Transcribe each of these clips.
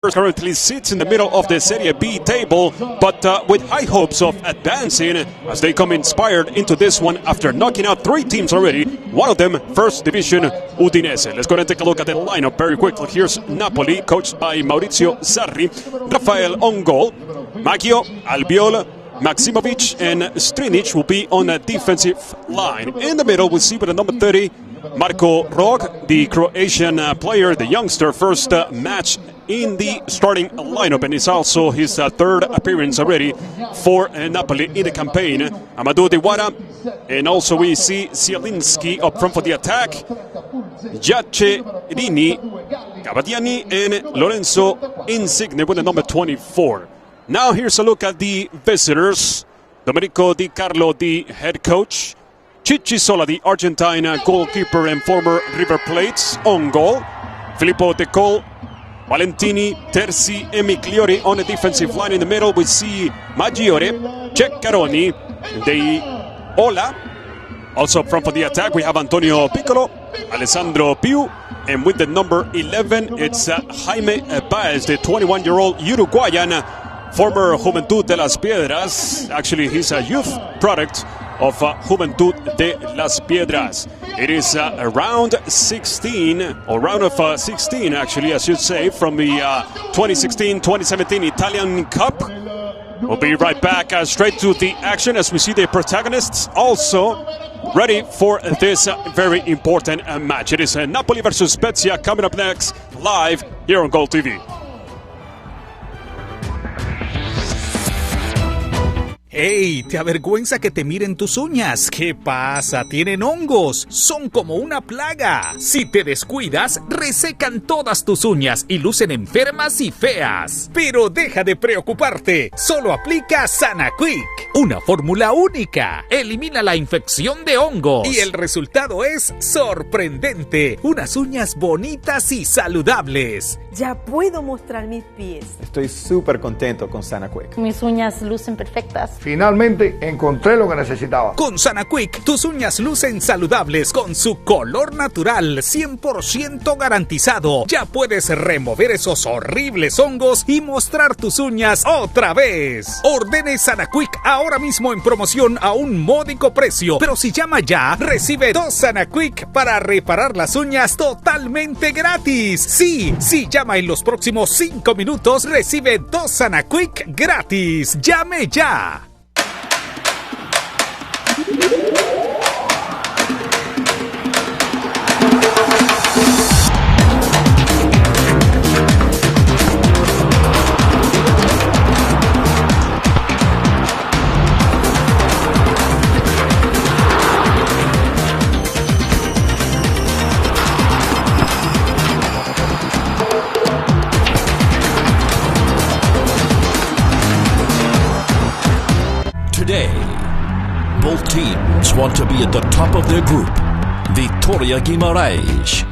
currently sits in the middle of the Serie B table, but with high hopes of advancing as they come inspired into this one after knocking out 3 teams already, one of them First Division Udinese. Let's go ahead and take a look at the lineup very quickly. Here's Napoli, coached by Maurizio Sarri. Rafael on goal, Maggio, Albiol, Maximovic and Strinic will be on a defensive line. In the middle, we'll see with the number 30, Marko Rog, the Croatian player, the youngster, first match in the starting lineup, and it's also his third appearance already for Napoli in the campaign. Amadou Dewara, and also we see Zielinski up front for the attack. Giacerini, Cavadiani, and Lorenzo Insigne with the number 24. Now here's a look at the visitors. Domenico Di Carlo, the head coach. Chichi Sola, the Argentine goalkeeper and former River Plate, on goal. Filippo De Col, Valentini, Terzi, and Migliori on the defensive line. In the middle, we see Maggiore, Ceccaroni, De Ola. Also up front for the attack, we have Antonio Piccolo, Alessandro Piu, and with the number 11, it's Jaime Baez, the 21-year-old Uruguayan, former Juventud de las Piedras. Actually, he's a youth product of Juventud de las Piedras. It is round 16, or round of 16 actually, I should say, from the 2016-2017 Italian Cup. We'll be right back straight to the action as we see the protagonists also ready for this very important match. It is Napoli versus Spezia coming up next live here on Goal TV. ¡Ey! ¿Te avergüenza que te miren tus uñas? ¿Qué pasa? Tienen hongos. Son como una plaga. Si te descuidas, resecan todas tus uñas y lucen enfermas y feas. Pero deja de preocuparte. Solo aplica SanaQuick. Una fórmula única. Elimina la infección de hongos. Y el resultado es sorprendente. Unas uñas bonitas y saludables. Ya puedo mostrar mis pies. Estoy súper contento con SanaQuick. Mis uñas lucen perfectas. Finalmente encontré lo que necesitaba. Con SanaQuick, tus uñas lucen saludables con su color natural 100% garantizado. Ya puedes remover esos horribles hongos y mostrar tus uñas otra vez. Ordene SanaQuick ahora mismo en promoción a un módico precio. Pero si llama ya, recibe 2 SanaQuick para reparar las uñas totalmente gratis. Sí, si llama en los próximos 5 minutos, recibe 2 SanaQuick gratis. ¡Llame ya! Today, both teams want to be at the top of their group. Vitoria Guimarães,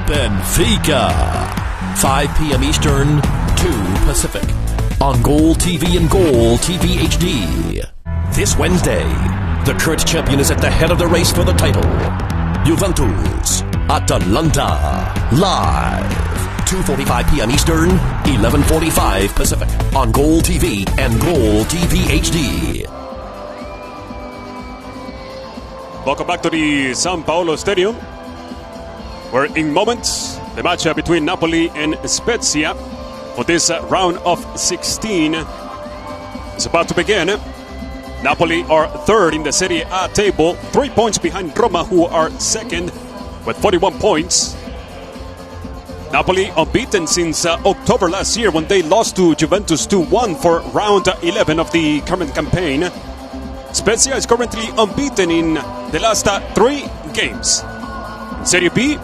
Benfica. 5 p.m. Eastern, 2 Pacific. On Goal TV and Goal TV HD. This Wednesday, the current champion is at the head of the race for the title. Juventus, Atalanta. Live. 2:45 p.m. Eastern, 11:45 Pacific. On Goal TV and Goal TV HD. Welcome back to the San Paolo Stadium, where in moments the match between Napoli and Spezia for this round of 16 is about to begin. Napoli are third in the Serie A table, 3 points behind Roma, who are second with 41 points. Napoli unbeaten since October last year when they lost to Juventus 2-1 for round 11 of the current campaign. Spezia is currently unbeaten in the last 3 games. In Serie B,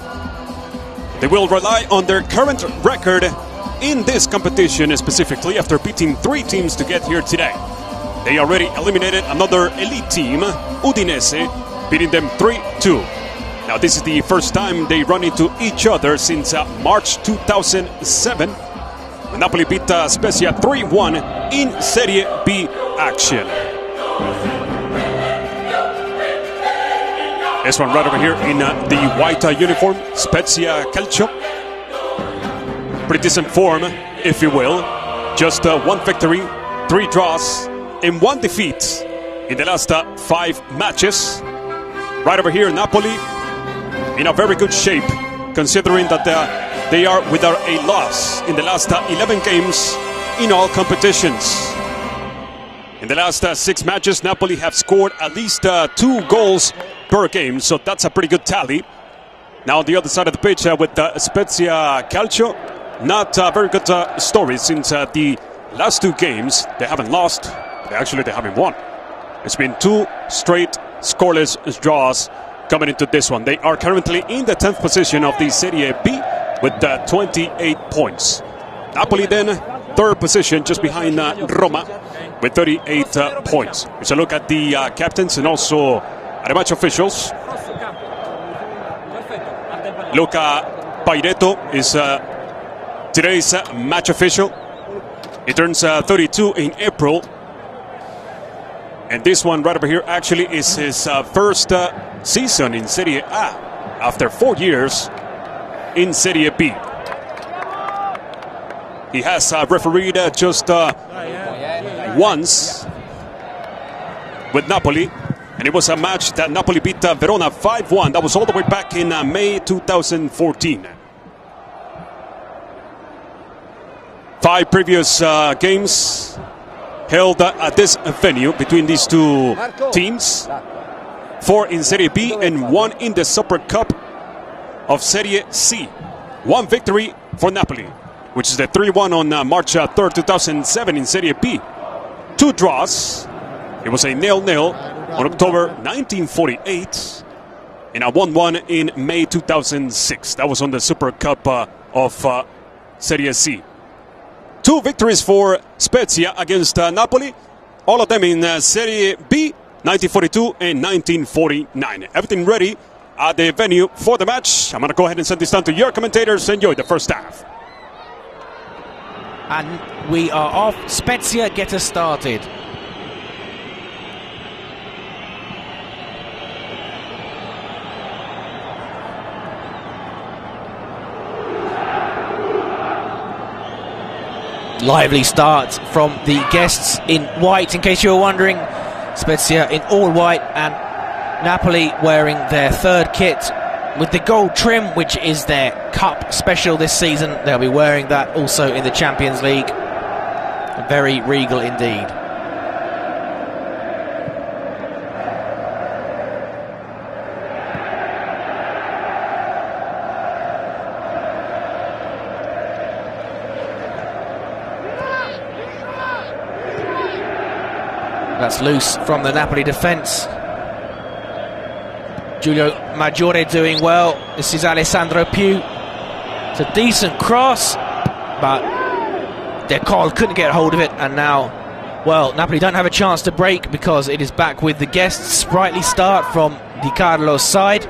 they will rely on their current record in this competition, specifically after beating 3 teams to get here today. They already eliminated another elite team, Udinese, beating them 3-2. Now this is the first time they run into each other since March 2007, when Napoli beat Spezia 3-1 in Serie B action. This one right over here in the white uniform, Spezia Calcio. Pretty decent form if you will. Just 1 victory, 3 draws, and 1 defeat in the last 5 matches. Right over here, Napoli in a very good shape, considering that they are without a loss in the last 11 games in all competitions. In the last 6 matches, Napoli have scored at least 2 goals per game, so that's a pretty good tally. Now on the other side of the pitch with Spezia Calcio, not a very good story since the last 2 games they haven't lost, they haven't won. It's been 2 straight scoreless draws coming into this one. They are currently in the 10th position of the Serie B with 28 points. Napoli then 3rd position, just behind Roma with 38 points. It's a look at the captains and also at the match officials. Luca Pairetto is today's match official. He turns 32 in April. And this one right over here actually is his first season in Serie A after 4 years in Serie B. He has refereed just once with Napoli, and it was a match that Napoli beat Verona 5-1. That was all the way back in May 2014. 5 previous games held at this venue between these 2 teams. 4 in Serie B and 1 in the Super Cup of Serie C. 1 victory for Napoli, which is the 3-1 on March 3rd, 2007 in Serie B. 2 draws. It was a 0-0 on October 1948 and a 1-1 in May 2006. That was on the Super Cup of Serie C. 2 victories for Spezia against Napoli, all of them in Serie B, 1942 and 1949. Everything ready at the venue for the match. I'm going to go ahead and send this down to your commentators. Enjoy the first half. And we are off. Spezia get us started. Lively start from the guests in white, in case you were wondering. Spezia in all white and Napoli wearing their 3rd kit with the gold trim, which is their cup special this season. They'll be wearing that also in the Champions League. Very regal indeed. That's loose from the Napoli defence. Giulio Maggiore doing well. This is Alessandro Piu. It's a decent cross, but Decol couldn't get hold of it, and now, well, Napoli don't have a chance to break because it is back with the guests. Sprightly start from Di Carlo's side.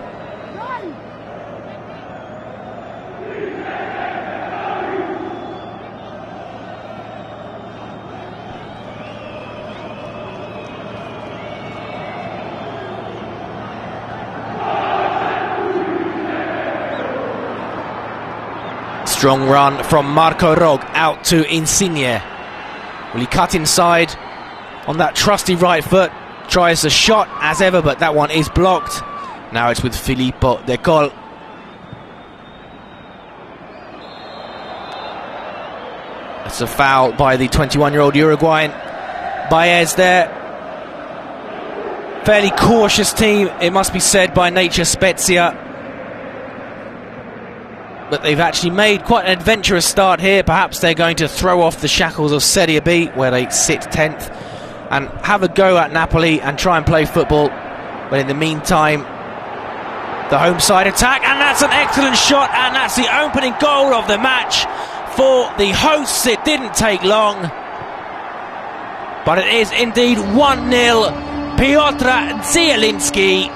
Strong run from Marco Rog out to Insigne. Will he cut inside on that trusty right foot? Tries a shot as ever, but that one is blocked. Now it's with Filippo Decol. That's a foul by the 21-year-old Uruguayan. Baez there. Fairly cautious team, it must be said, by nature, Spezia. But they've actually made quite an adventurous start here. Perhaps they're going to throw off the shackles of Serie B, where they sit 10th, and have a go at Napoli and try and play football. But in the meantime, the home side attack, and that's an excellent shot, and that's the opening goal of the match for the hosts. It didn't take long, but it is indeed 1-0. Piotr Zielinski.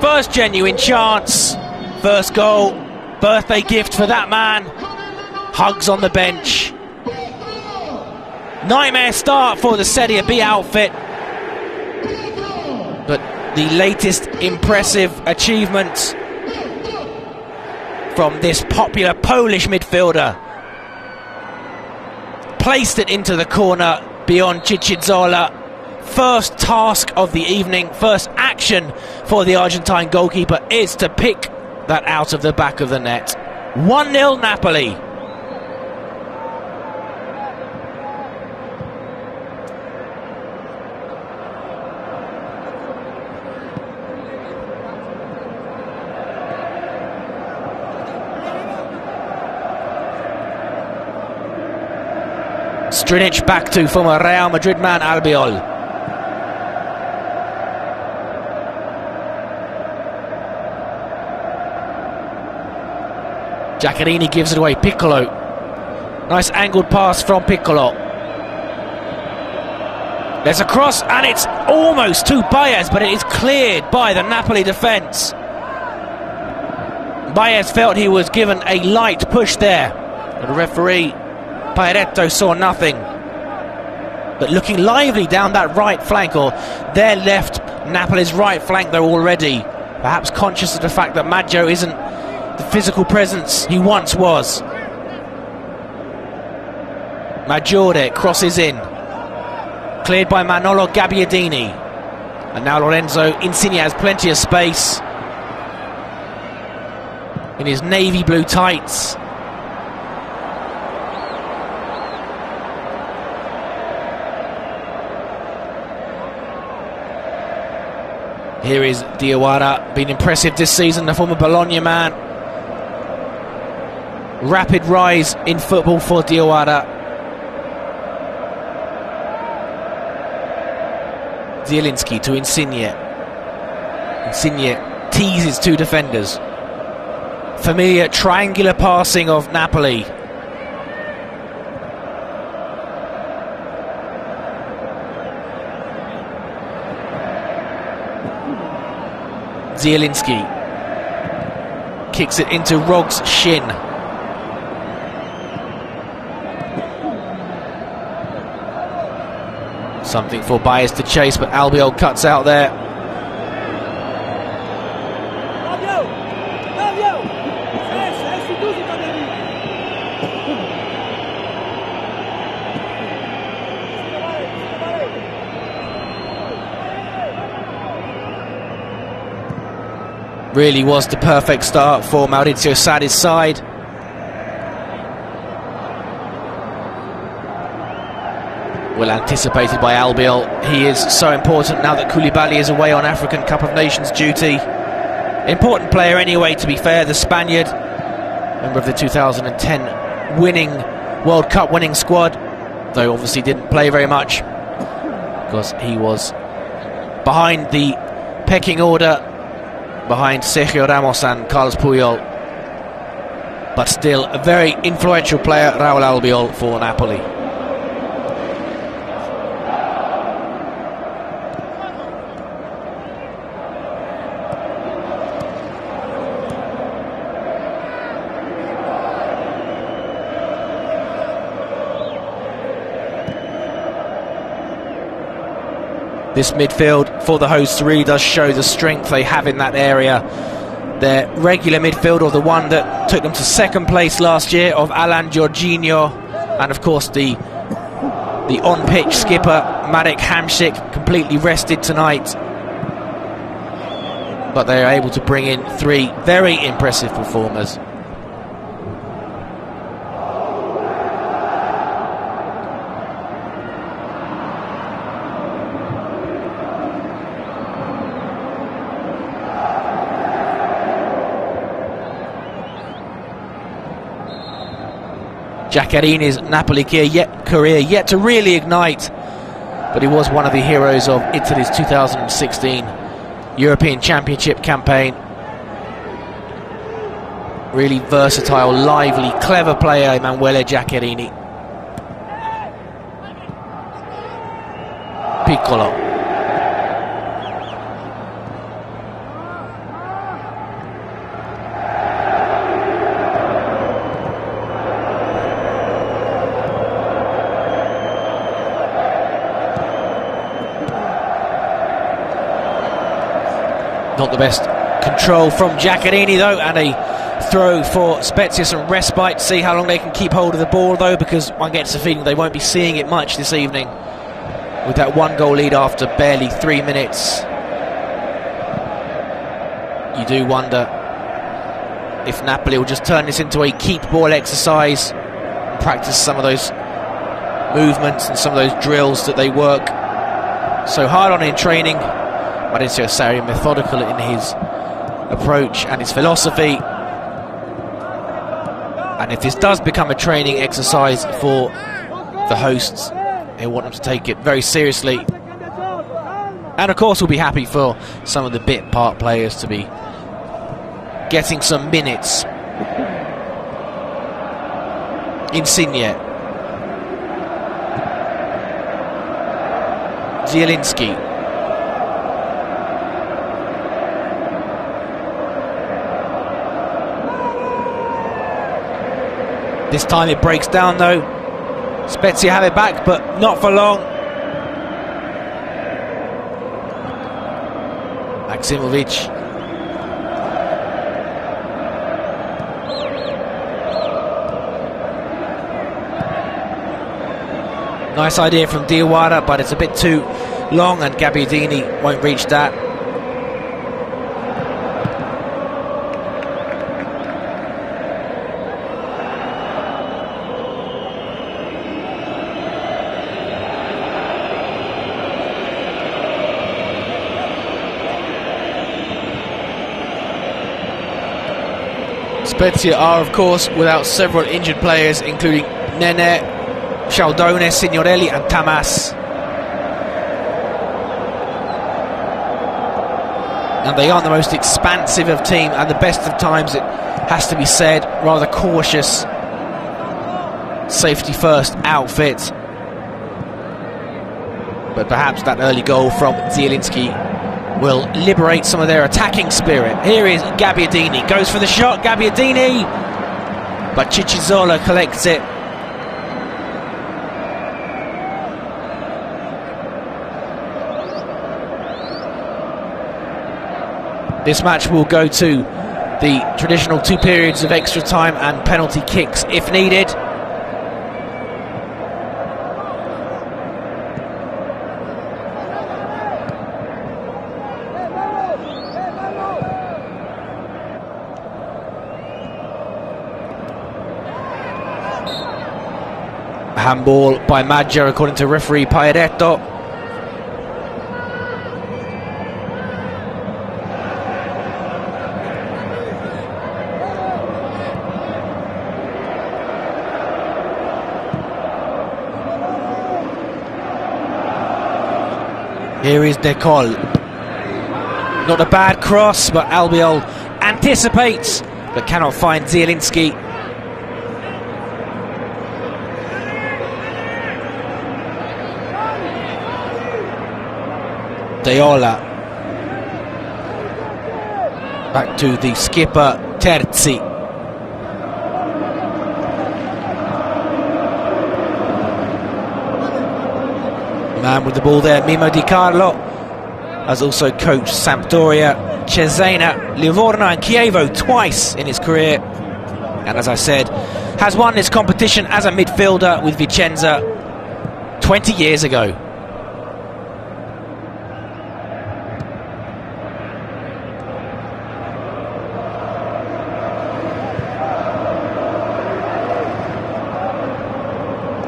First genuine chance. First goal, birthday gift for that man. Hugs on the bench. Nightmare start for the Serie B outfit. But the latest impressive achievement from this popular Polish midfielder placed it into the corner beyond Ciccizola. First task of the evening, first action for the Argentine goalkeeper is to pick that out of the back of the net. 1-0 Napoli. Strinic back to former Real Madrid man Albiol. Giaccherini gives it away. Piccolo. Nice angled pass from Piccolo. There's a cross and it's almost to Baez, but it is cleared by the Napoli defence. Baez felt he was given a light push there. The referee Paeretto saw nothing. But looking lively down that right flank, or their left, Napoli's right flank though already. Perhaps conscious of the fact that Maggio isn't the physical presence he once was. Maggiore crosses in. Cleared by Manolo Gabbiadini. And now Lorenzo Insigne has plenty of space in his navy blue tights. Here is Diawara, been impressive this season, the former Bologna man. Rapid rise in football for Diawara. Zielinski to Insigne. Insigne teases two defenders. Familiar triangular passing of Napoli. Zielinski kicks it into Rog's shin. Something for Baez to chase, but Albiol cuts out there. Really was the perfect start for Maurizio Sarri's side. Well anticipated by Albiol. He is so important now that Koulibaly is away on African Cup of Nations duty. Important player anyway, to be fair, the Spaniard, member of the 2010 winning World Cup winning squad, though obviously didn't play very much because he was behind the pecking order, behind Sergio Ramos and Carlos Puyol. But still a very influential player, Raul Albiol, for Napoli. This midfield for the hosts really does show the strength they have in that area. Their regular midfield, or the one that took them to second place last year, of Alan Jorginho, and of course the on-pitch skipper Marek Hamsik, completely rested tonight. But they are able to bring in three very impressive performers. Giaccherini's Napoli career yet to really ignite, but he was one of the heroes of Italy's 2016 European Championship campaign. Really versatile, lively, clever player, Emanuele Giaccherini. Piccolo. Not the best control from Giaccherini though, and a throw for Spezia, some respite, see how long they can keep hold of the ball though, because one gets the feeling they won't be seeing it much this evening with that 1-goal lead after barely 3 minutes. You do wonder if Napoli will just turn this into a keep ball exercise and practice some of those movements and some of those drills that they work so hard on in training. Maurizio Sarri methodical in his approach and his philosophy, and if this does become a training exercise for the hosts, they want them to take it very seriously. And of course we'll be happy for some of the bit part players to be getting some minutes. Insigne, Zielinski, this time it breaks down though. Spezia have it back, but not for long. Maximovic, nice idea from Diawara, but it's a bit too long and Gabbiadini won't reach that. Spezia are of course without several injured players, including Nene, Cialdone, Signorelli and Tamas. And they aren't the most expansive of team, and the best of times, it has to be said, rather cautious, safety first outfit. But perhaps that early goal from Zielinski will liberate some of their attacking spirit. Here is Gabbiadini, goes for the shot, Gabbiadini, but Ciccizola collects it. This match will go to the traditional 2 periods of extra time and penalty kicks if needed. Handball by Maggia according to referee Paedetto. Here is Decol. Not a bad cross, but Albiol anticipates but cannot find Zielinski. Deola. Back to the skipper, Terzi. Man with the ball there, Mimo Di Carlo, has also coached Sampdoria, Cesena, Livorno and Chievo twice in his career, and as I said, has won this competition as a midfielder with Vicenza 20 years ago.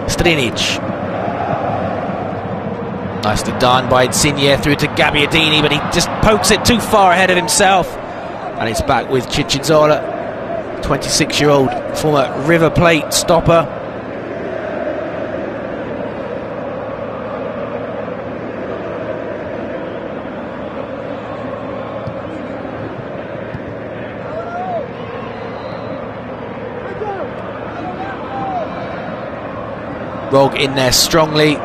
Strinic. Nicely done by Insigne through to Gabbiadini, but he just pokes it too far ahead of himself. And it's back with Ciccizola, 26-year-old former River Plate stopper. Rog in there strongly.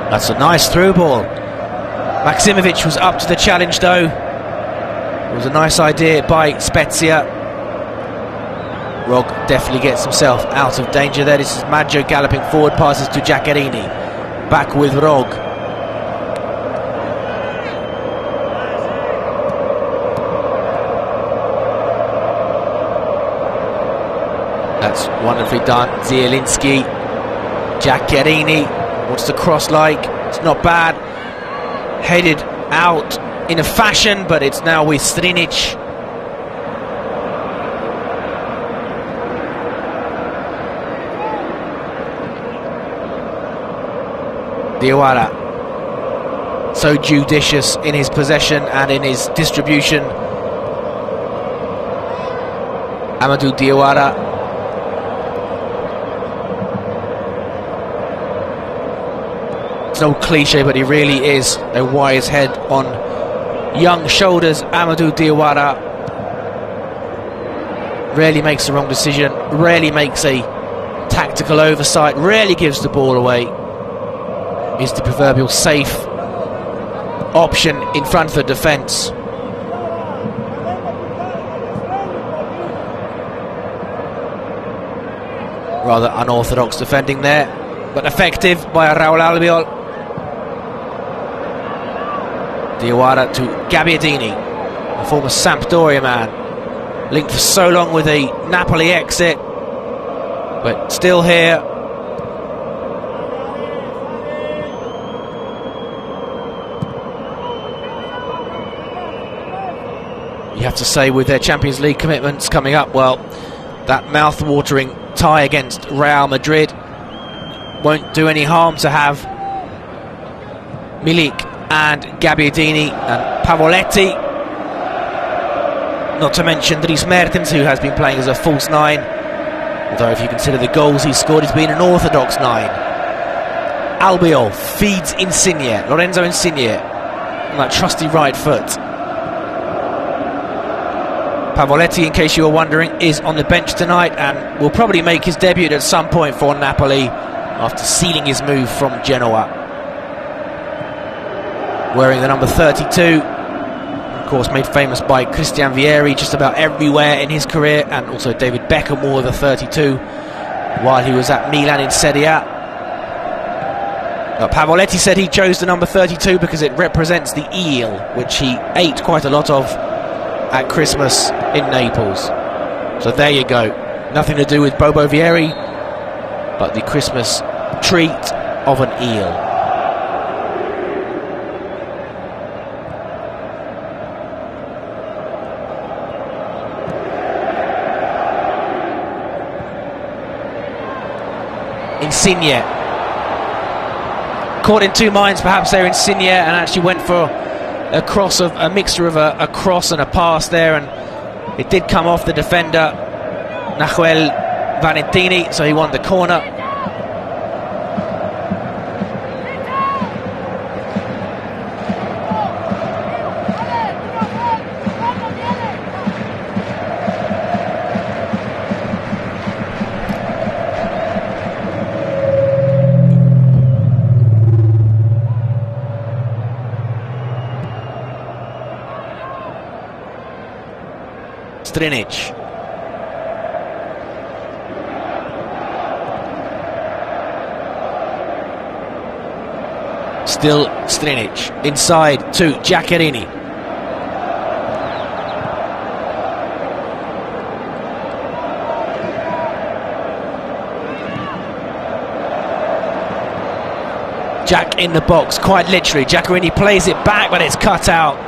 That's a nice through ball. Maximovic was up to the challenge though. It was a nice idea by Spezia. Rog definitely gets himself out of danger there. This is Maggio galloping forward, passes to Giaccherini. Back with Rog. That's wonderfully done. Zielinski. Giaccherini wants to cross like. It's not bad. Headed out in a fashion, but it's now with Strinic. Diawara, so judicious in his possession and in his distribution. Amadou Diawara. It's no cliche, but he really is a wise head on young shoulders. Amadou Diawara rarely makes the wrong decision, rarely makes a tactical oversight, rarely gives the ball away. Is the proverbial safe option in front of the defence. Rather unorthodox defending there, but effective by Raul Albiol. Diawara to Gabbiadini, a former Sampdoria man, linked for so long with a Napoli exit, but still here. You have to say, with their Champions League commitments coming up, well, that mouth-watering tie against Real Madrid won't do any harm to have Milik and Gabbiadini and Pavoletti, not to mention Dries Mertens, who has been playing as a false nine, although if you consider the goals he's scored, he's been an orthodox nine. Albiol feeds Insigne, Lorenzo Insigne, on that trusty right foot. Pavoletti, in case you were wondering, is on the bench tonight and will probably make his debut at some point for Napoli after sealing his move from Genoa. Wearing the number 32, of course made famous by Christian Vieri just about everywhere in his career, and also David Beckham wore the 32 while he was at Milan in Serie A. Pavoletti said he chose the number 32 because it represents the eel, which he ate quite a lot of at Christmas in Naples. So there you go. Nothing to do with Bobo Vieri, but the Christmas treat of an eel. Insigne. Caught in two minds perhaps there, Insigne, and actually went for a cross of a mixture of a cross and a pass there, and it did come off the defender Nahuel Valentini, so he won the corner. Strinic. Still Strinic. Inside to Giaccherini. Jack in the box, quite literally. Giaccherini plays it back, but it's cut out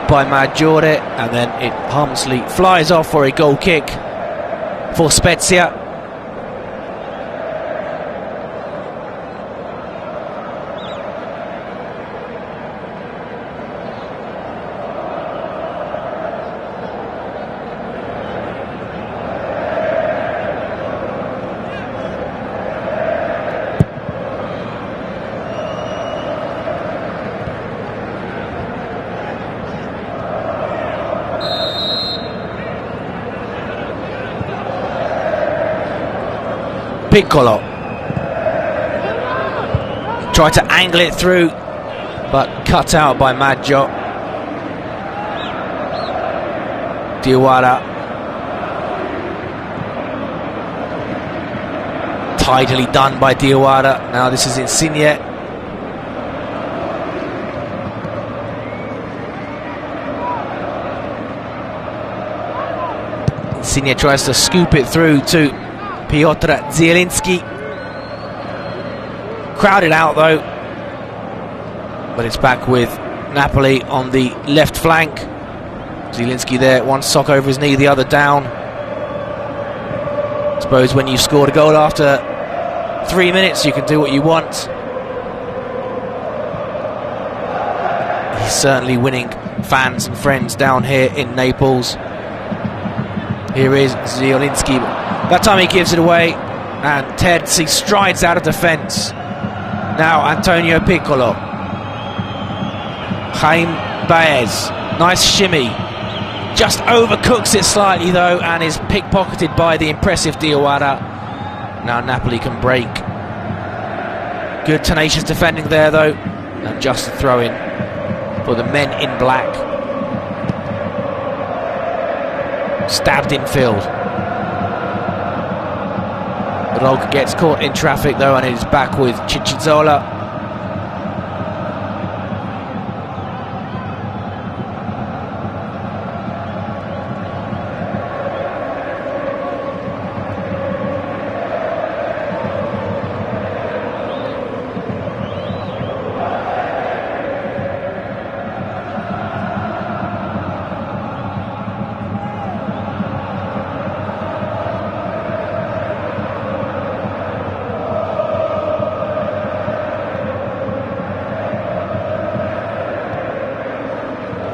by Maggiore, and then it harmlessly flies off for a goal kick for Spezia. Piccolo tried to angle it through, but cut out by Maggio. Diawara tidily done by Diawara. Now this is Insigne. Insigne tries to scoop it through to Piotr Zielinski. Crowded out though, but it's back with Napoli on the left flank. Zielinski there, one sock over his knee, the other down. I suppose when you've scored a goal after 3 minutes, you can do what you want. He's certainly winning fans and friends down here in Naples. Here is Zielinski. That time he gives it away, and Terzi strides out of defence. Now Antonio Piccolo. Jaime Baez. Nice shimmy. Just overcooks it slightly though, and is pickpocketed by the impressive Diawara. Now Napoli can break. Good tenacious defending there though, and just a throw in for the men in black. Stabbed in field. Rog gets caught in traffic though, and is back with Ciccizola.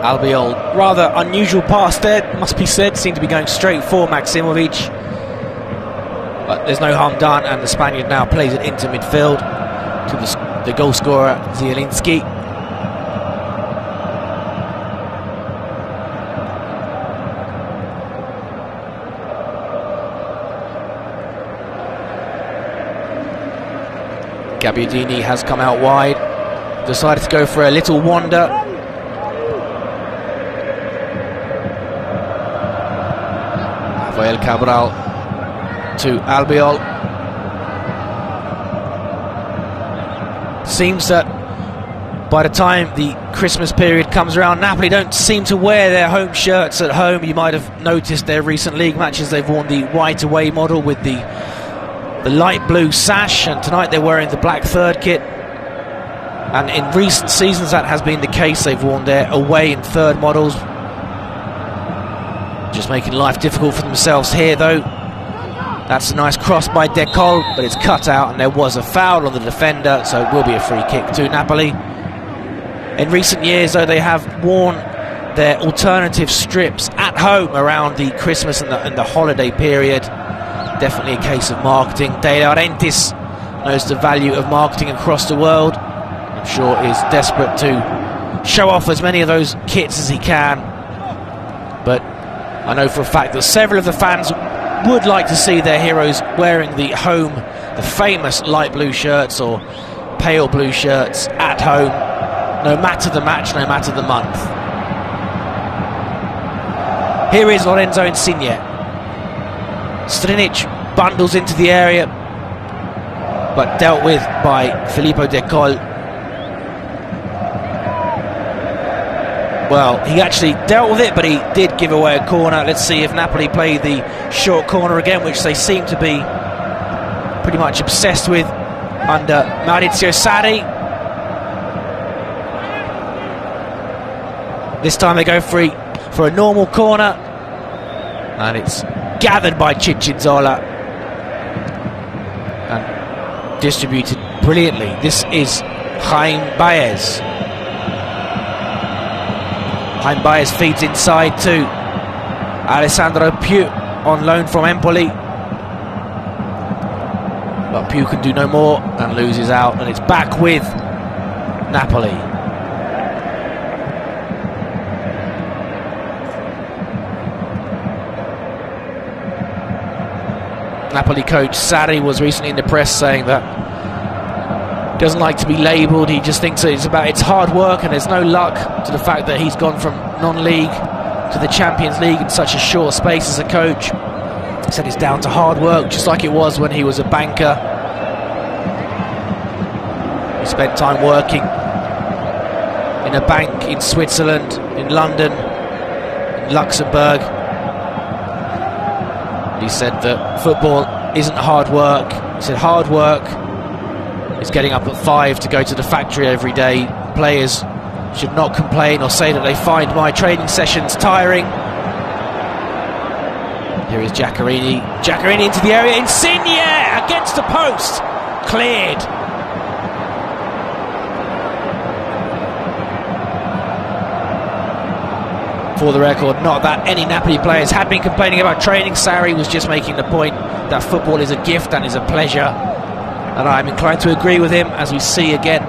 Albiol, rather unusual pass there, must be said, seemed to be going straight for Maksimovic. But there's no harm done, and the Spaniard now plays it into midfield to the goal scorer, Zielinski. Gabbiadini has come out wide, decided to go for a little wander. Rafael Cabral to Albiol. Seems that by the time the Christmas period comes around, Napoli don't seem to wear their home shirts at home. You might have noticed their recent league matches, they've worn the white away model with the light blue sash, and tonight they're wearing the black third kit. And in recent seasons that has been the case. They've worn their away and third models, just making life difficult for themselves here though. That's a nice cross by Decol, but it's cut out, and there was a foul on the defender, so it will be a free kick to Napoli. In recent years though, they have worn their alternative strips at home around the Christmas and the holiday period. Definitely a case of marketing. De Laurentiis knows the value of marketing across the world. I'm sure is desperate to show off as many of those kits as he can, but I know for a fact that several of the fans would like to see their heroes wearing the famous light blue shirts or pale blue shirts at home, no matter the match, no matter the month. Here is Lorenzo Insigne. Strinic bundles into the area, but dealt with by Filippo Decol. Well, he actually dealt with it, but he did give away a corner. Let's see if Napoli play the short corner again, which they seem to be pretty much obsessed with under Maurizio Sarri. This time they go for a normal corner, and it's gathered by Ciccizola and distributed brilliantly. This is Jaime Baez. Jaime Baez feeds inside to Alessandro Piu on loan from Empoli, but Piu can do no more and loses out, and it's back with Napoli. Napoli coach Sarri was recently in the press saying that he doesn't like to be labelled. He just thinks that it's hard work, and there's no luck to the fact that he's gone from non-league to the Champions League in such a short space as a coach. He said it's down to hard work, just like it was when he was a banker He spent time working in a bank in Switzerland, in London, in Luxembourg. He said that football isn't hard work. He said hard work is getting up at 5 to go to the factory every day. Players should not complain or say that they find my training sessions tiring. Here is Giaccherini. Giaccherini into the area. Insigne against the post. Cleared. For the record, not that any Napoli players had been complaining about training. Sarri was just making the point that football is a gift and is a pleasure. And I'm inclined to agree with him, as we see again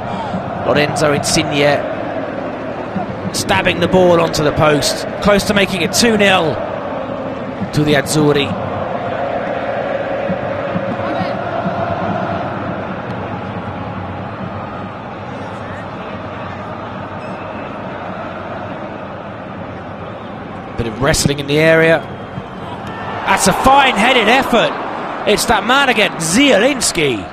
Lorenzo Insigne stabbing the ball onto the post, close to making it 2-0 to the Azzurri. Bit of wrestling in the area. That's a fine headed effort. It's that man again, Zielinski.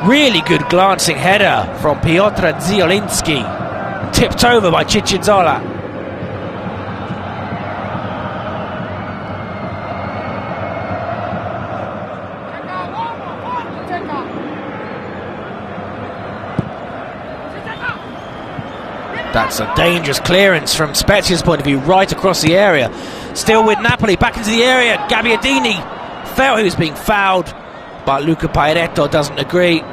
Really good glancing header from Piotr Zielinski. Tipped over by Ciccizola. That's a dangerous clearance from Spezia's point of view, right across the area. Still with Napoli, back into the area. Gabbiadini felt he was being fouled, but Luca Pairetto doesn't agree.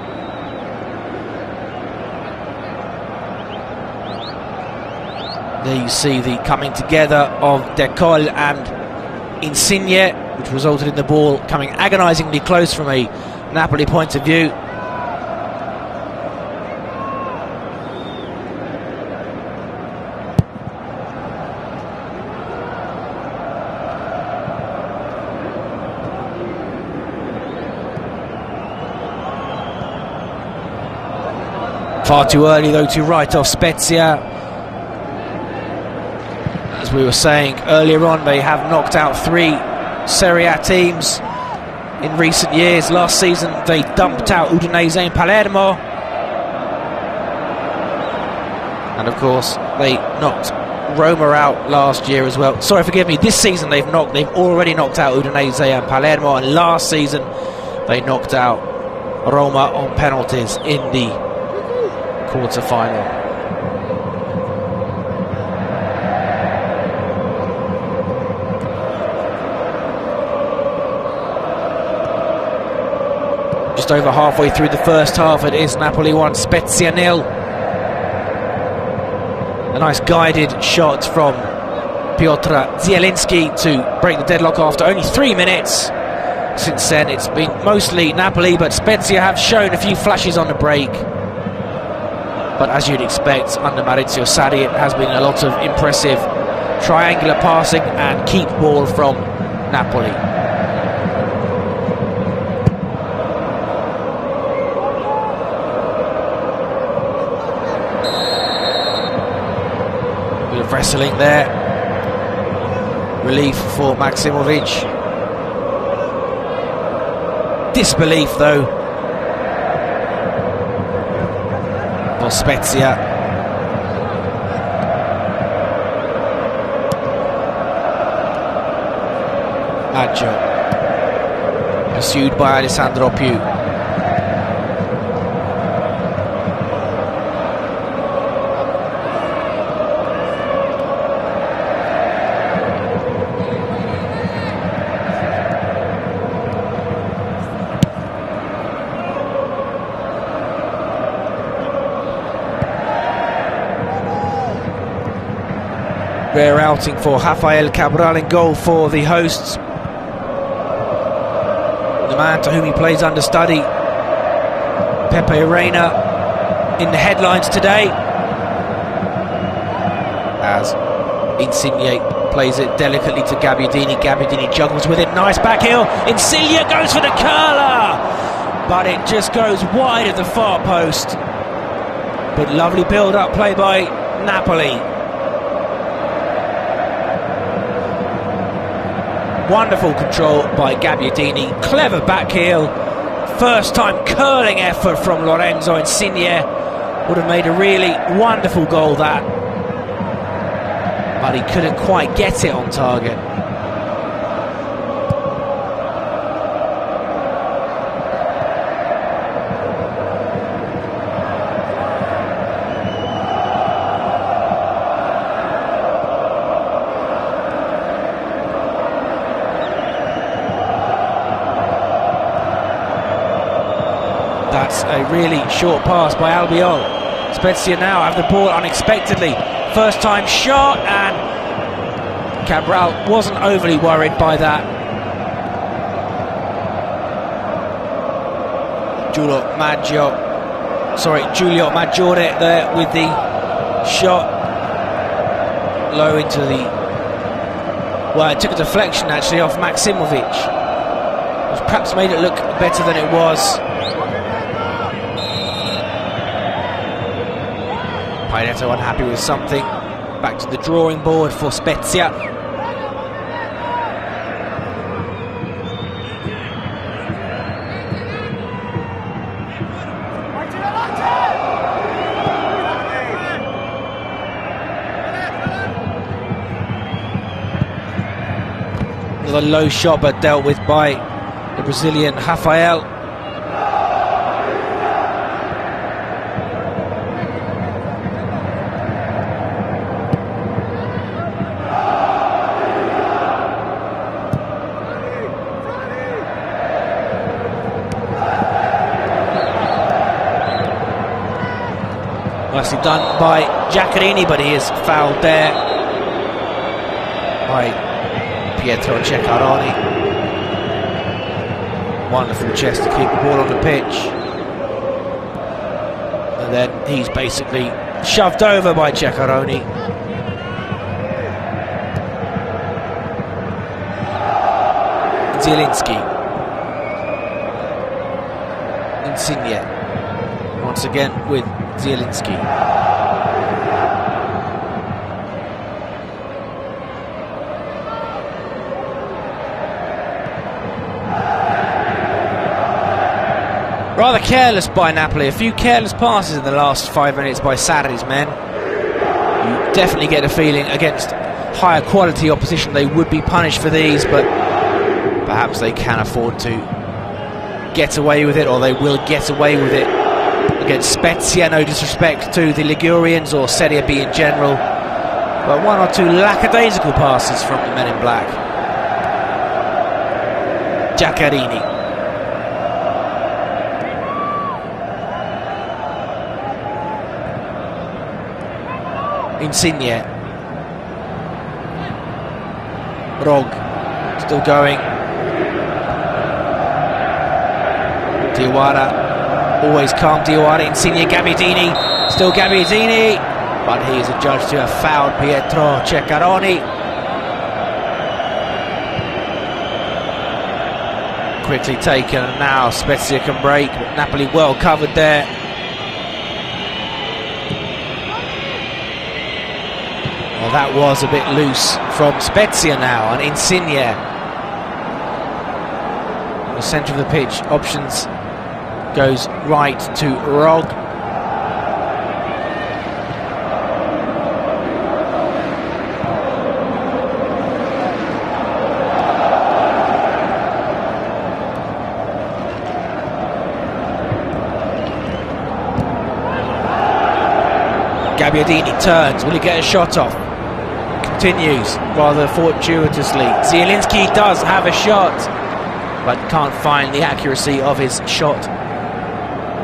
There you see the coming together of Decol and Insigne, which resulted in the ball coming agonisingly close from a Napoli point of view. Far too early though to write off Spezia. As we were saying earlier on, they have knocked out 3 Serie A teams in recent years. Last season they dumped out Udinese and Palermo, and of course they knocked Roma out last year as well. Sorry, forgive me, this season they've already knocked out Udinese and Palermo, and last season they knocked out Roma on penalties in the quarter-final. Just over halfway through the first half, it is Napoli 1, Spezia 0. A nice guided shot from Piotr Zielinski to break the deadlock after only 3 minutes. Since then it's been mostly Napoli, but Spezia have shown a few flashes on the break. But as you'd expect, under Maurizio Sarri, it has been a lot of impressive triangular passing and keep ball from Napoli. Bit of wrestling there. Relief for Maksimovic. Disbelief though for Spezia. Maggio pursued by Alessandro Più. Rare outing for Rafael Cabral in goal for the hosts. The man to whom he plays understudy, Pepe Reina, in the headlines today, as Insigne plays it delicately to Gabbiadini. Gabbiadini juggles with it, nice back heel. Insigne goes for the curler, but it just goes wide of the far post. But lovely build-up play by Napoli. Wonderful control by Gabbiadini. Clever back heel. First time curling effort from Lorenzo Insigne. Would have made a really wonderful goal, that. But he couldn't quite get it on target. That's a really short pass by Albiol. Spezia now have the ball unexpectedly. First time shot, and Cabral wasn't overly worried by that. Giulio Maggiore there with the shot. Low into the... Well, it took a deflection actually off Maksimovic, which perhaps made it look better than it was. Painetto unhappy with something. Back to the drawing board for Spezia. Another low shot, but dealt with by the Brazilian Rafael. Nicely done by Giaccherini, but he is fouled there by Pietro Ceccaroni. Wonderful chest to keep the ball on the pitch. And then he's basically shoved over by Ceccaroni. Zielinski. Insigne. Once again with Zielinski. Rather careless by Napoli. A few careless passes in the last 5 minutes by Sarri's men. You definitely get a feeling against higher quality opposition they would be punished for these, but perhaps they can afford to get away with it, or they will get away with it against Spezia. No disrespect to the Ligurians or Serie B in general, but one or two lackadaisical passes from the men in black. Giaccherini. Insigne. Rog still going. Diawara, always calm Diawara. Insigne, Gabbiadini, still Gabbiadini, but he is adjudged to have fouled Pietro Ceccaroni. Quickly taken, and now Spezia can break, but Napoli well covered there. Well, that was a bit loose from Spezia now, and Insigne in the centre of the pitch. Options goes right to Rog. Gabbiadini turns, will he get a shot off? Continues rather fortuitously. Zielinski does have a shot, but can't find the accuracy of his shot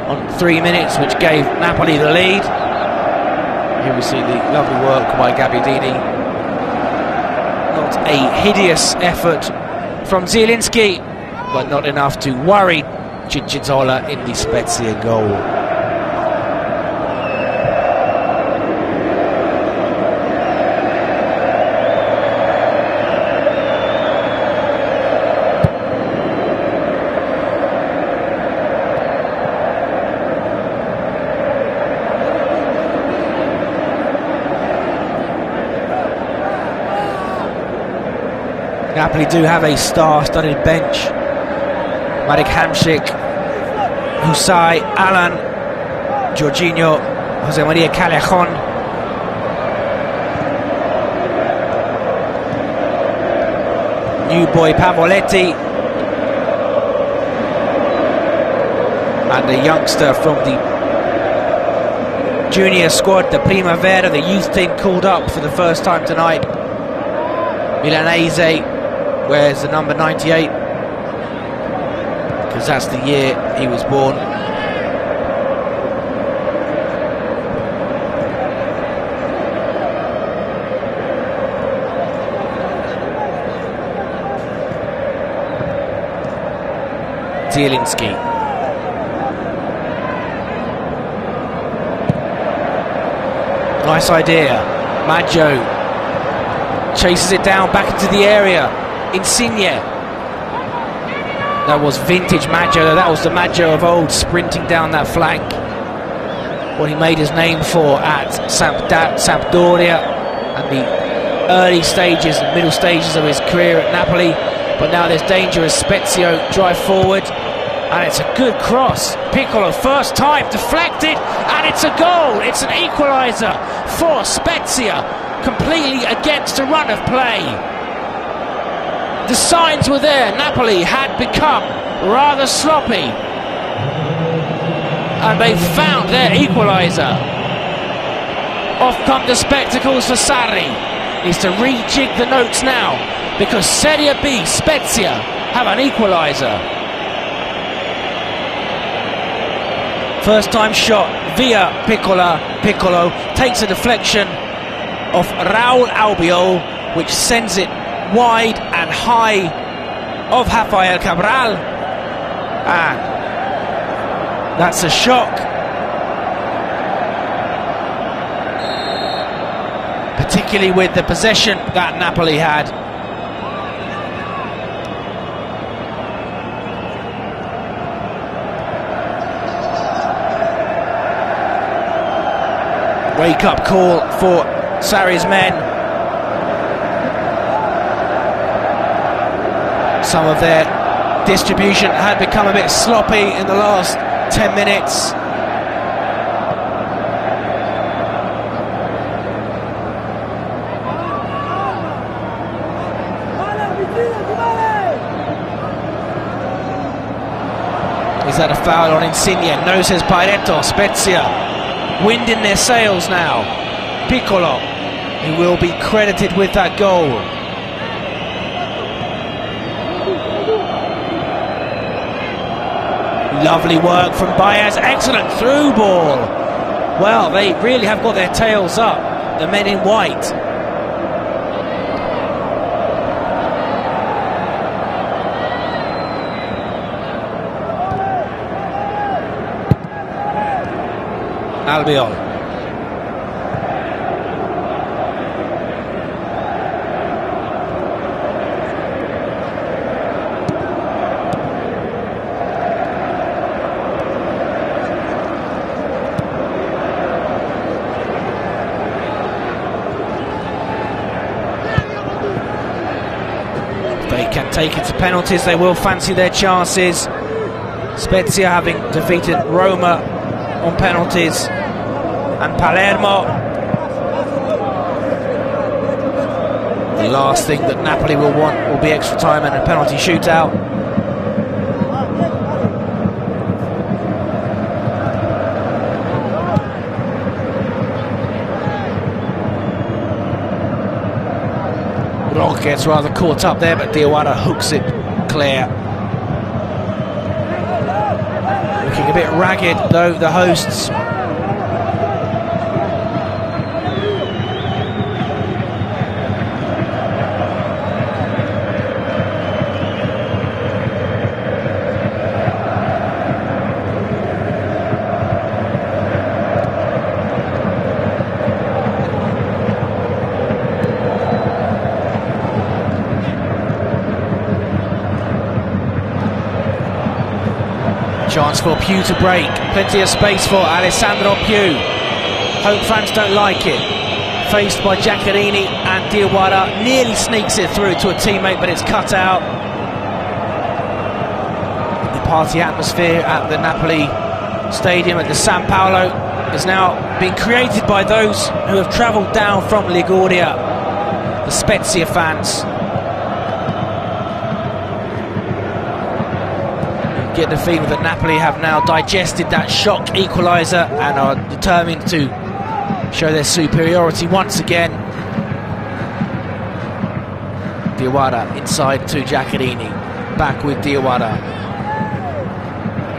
on 3 minutes, which gave Napoli the lead. Here we see the lovely work by Gabbiadini. Not a hideous effort from Zielinski, but not enough to worry Ciccizola in the Spezia goal. Napoli do have a star-studded bench. Marek Hamšík, Husay, Alan, Jorginho, Jose Maria Callejon. New boy Pavoletti. And a youngster from the junior squad, the Primavera, the youth team, called up for the first time tonight. Milanese wears the number 98 because that's the year he was born. Zielinski. Nice idea. Maggio chases it down back into the area. Insigne. That was vintage Maggio. That was the Maggio of old, sprinting down that flank. What he made his name for at Sampdoria and the early stages and middle stages of his career at Napoli. But now there's danger as Spezia drive forward. And it's a good cross. Piccolo, first time, deflected, and it's a goal. It's an equaliser for Spezia, completely against the run of play. The signs were there. Napoli had become rather sloppy, and they found their equaliser. Off come the spectacles for Sarri. Needs to rejig the notes now, because Serie B, Spezia, have an equaliser. First time shot via Piccolo takes a deflection of Raul Albiol, which sends it wide and high of Rafael Cabral, and that's a shock, particularly with the possession that Napoli had. Wake-up call for Sarri's men. Some of their distribution had become a bit sloppy in the last 10 minutes. Is that a foul on Insigne? No, says Pareto. Spezia wind in their sails now. Piccolo, he will be credited with that goal. Lovely work from Baez, excellent through ball. Well, they really have got their tails up, the men in white. Albiol. If they can take it to penalties, they will fancy their chances. Spezia having defeated Roma on penalties, and Palermo. The last thing that Napoli will want will be extra time and a penalty shootout. Rock gets rather caught up there, but Diawara hooks it clear. Looking a bit ragged though, the hosts. Chance for Pugh to break. Plenty of space for Alessandro Pugh. Home fans don't like it. faced by Giaccherini, and Diawara nearly sneaks it through to a teammate, but it's cut out. The party atmosphere at the Napoli stadium at the San Paolo has now been created by those who have travelled down from Liguria, the Spezia fans. You get the feeling that Napoli have now digested that shock equaliser and are determined to show their superiority once again. Diawara inside to Giaccherini, back with Diawara.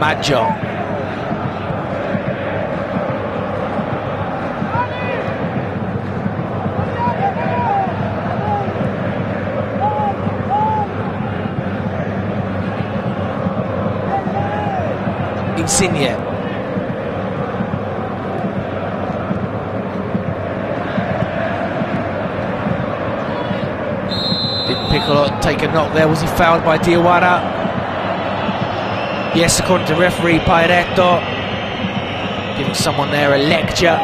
Maggio. Insigne. Did Piccolo take a knock there? Was he fouled by Diawara? Yes, according to referee Pairetto, giving someone there a lecture.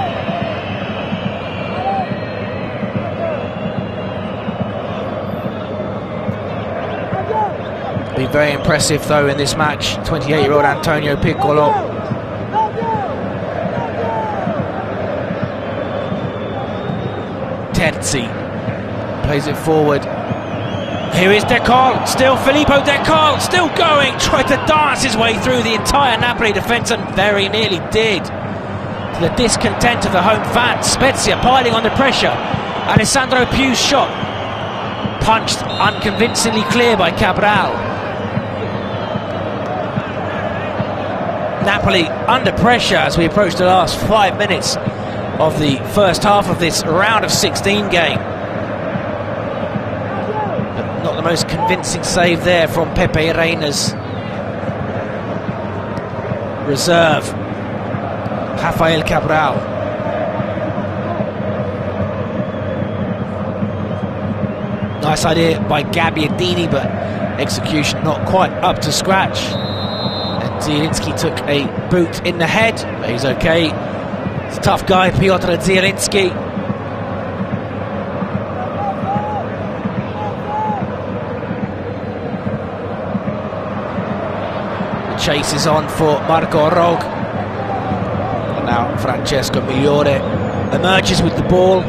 Been very impressive though in this match, 28-year-old Antonio Piccolo. Terzi plays it forward. Here is Decol, still Filippo Decol, still going, tried to dance his way through the entire Napoli defence and very nearly did. To the discontent of the home fans, Spezia piling under pressure. Alessandro Piu's shot, punched unconvincingly clear by Cabral. Napoli under pressure as we approach the last 5 minutes of the first half of this round of 16 game. Not the most convincing save there from Pepe Reina's reserve, Rafael Cabral. Nice idea by Gabbiadini, but execution not quite up to scratch. And Zielinski took a boot in the head, but he's okay. It's a tough guy, Piotr Zielinski. Chase is on for Marco Rog. And now Francesco Migliore emerges with the ball.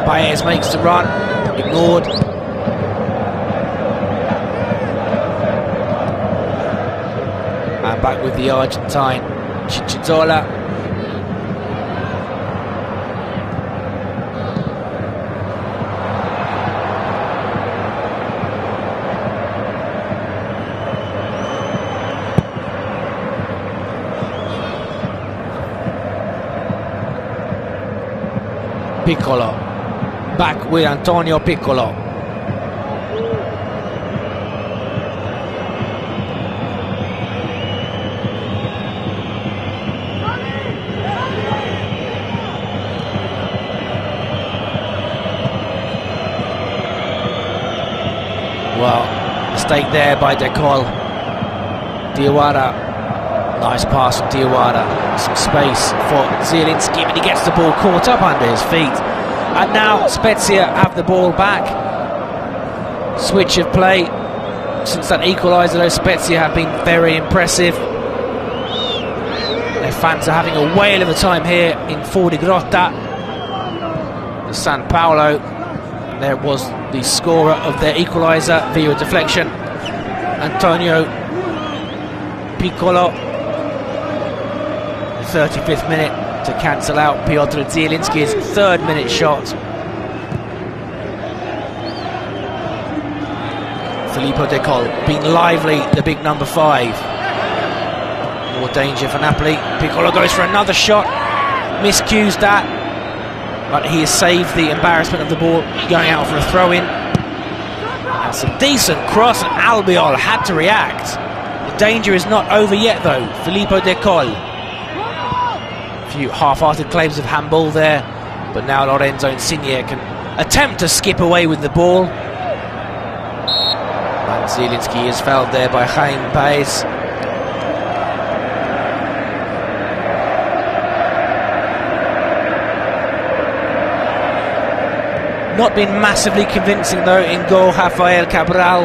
Baez makes the run, ignored. And back with the Argentine, Ciccizola. Piccolo, back with Antonio Piccolo. Well, mistake there by Decol. Diawara, nice pass from Diawara. Some space for Zielinski, but he gets the ball caught up under his feet. And now Spezia have the ball back. Switch of play. Since that equaliser, though, Spezia have been very impressive. Their fans are having a whale of a time here in Fuorigrotta, the San Paolo. And there was the scorer of their equaliser via a deflection, Antonio Piccolo. 35th minute to cancel out Piotr Zielinski's 3rd minute shot. Filippo Decol being lively, the big number 5. More danger for Napoli. Piccolo goes for another shot, miscues that, but he has saved the embarrassment of the ball going out for a throw-in. That's a decent cross, and Albiol had to react. The danger is not over yet though. Filippo Decol. Few half-hearted claims of handball there, but now Lorenzo Insigne can attempt to skip away with the ball. And Zielinski is fouled there by Jaime Baez. Not been massively convincing though in goal, Rafael Cabral.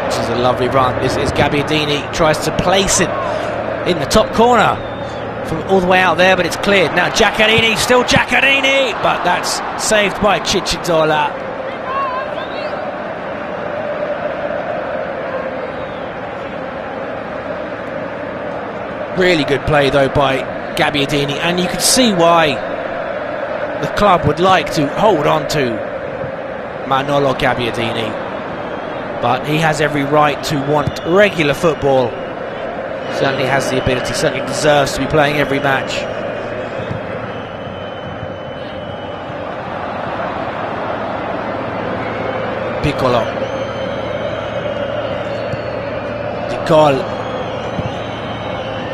This is a lovely run. Is Gabbiadini, tries to place it in the top corner from all the way out there, but it's cleared. Now Giaccherini, still Giaccherini, but that's saved by Ciccizola. Really good play though by Gabbiadini, and you can see why the club would like to hold on to Manolo Gabbiadini, but he has every right to want regular football. Certainly has the ability, certainly deserves to be playing every match. Piccolo, De Gaulle.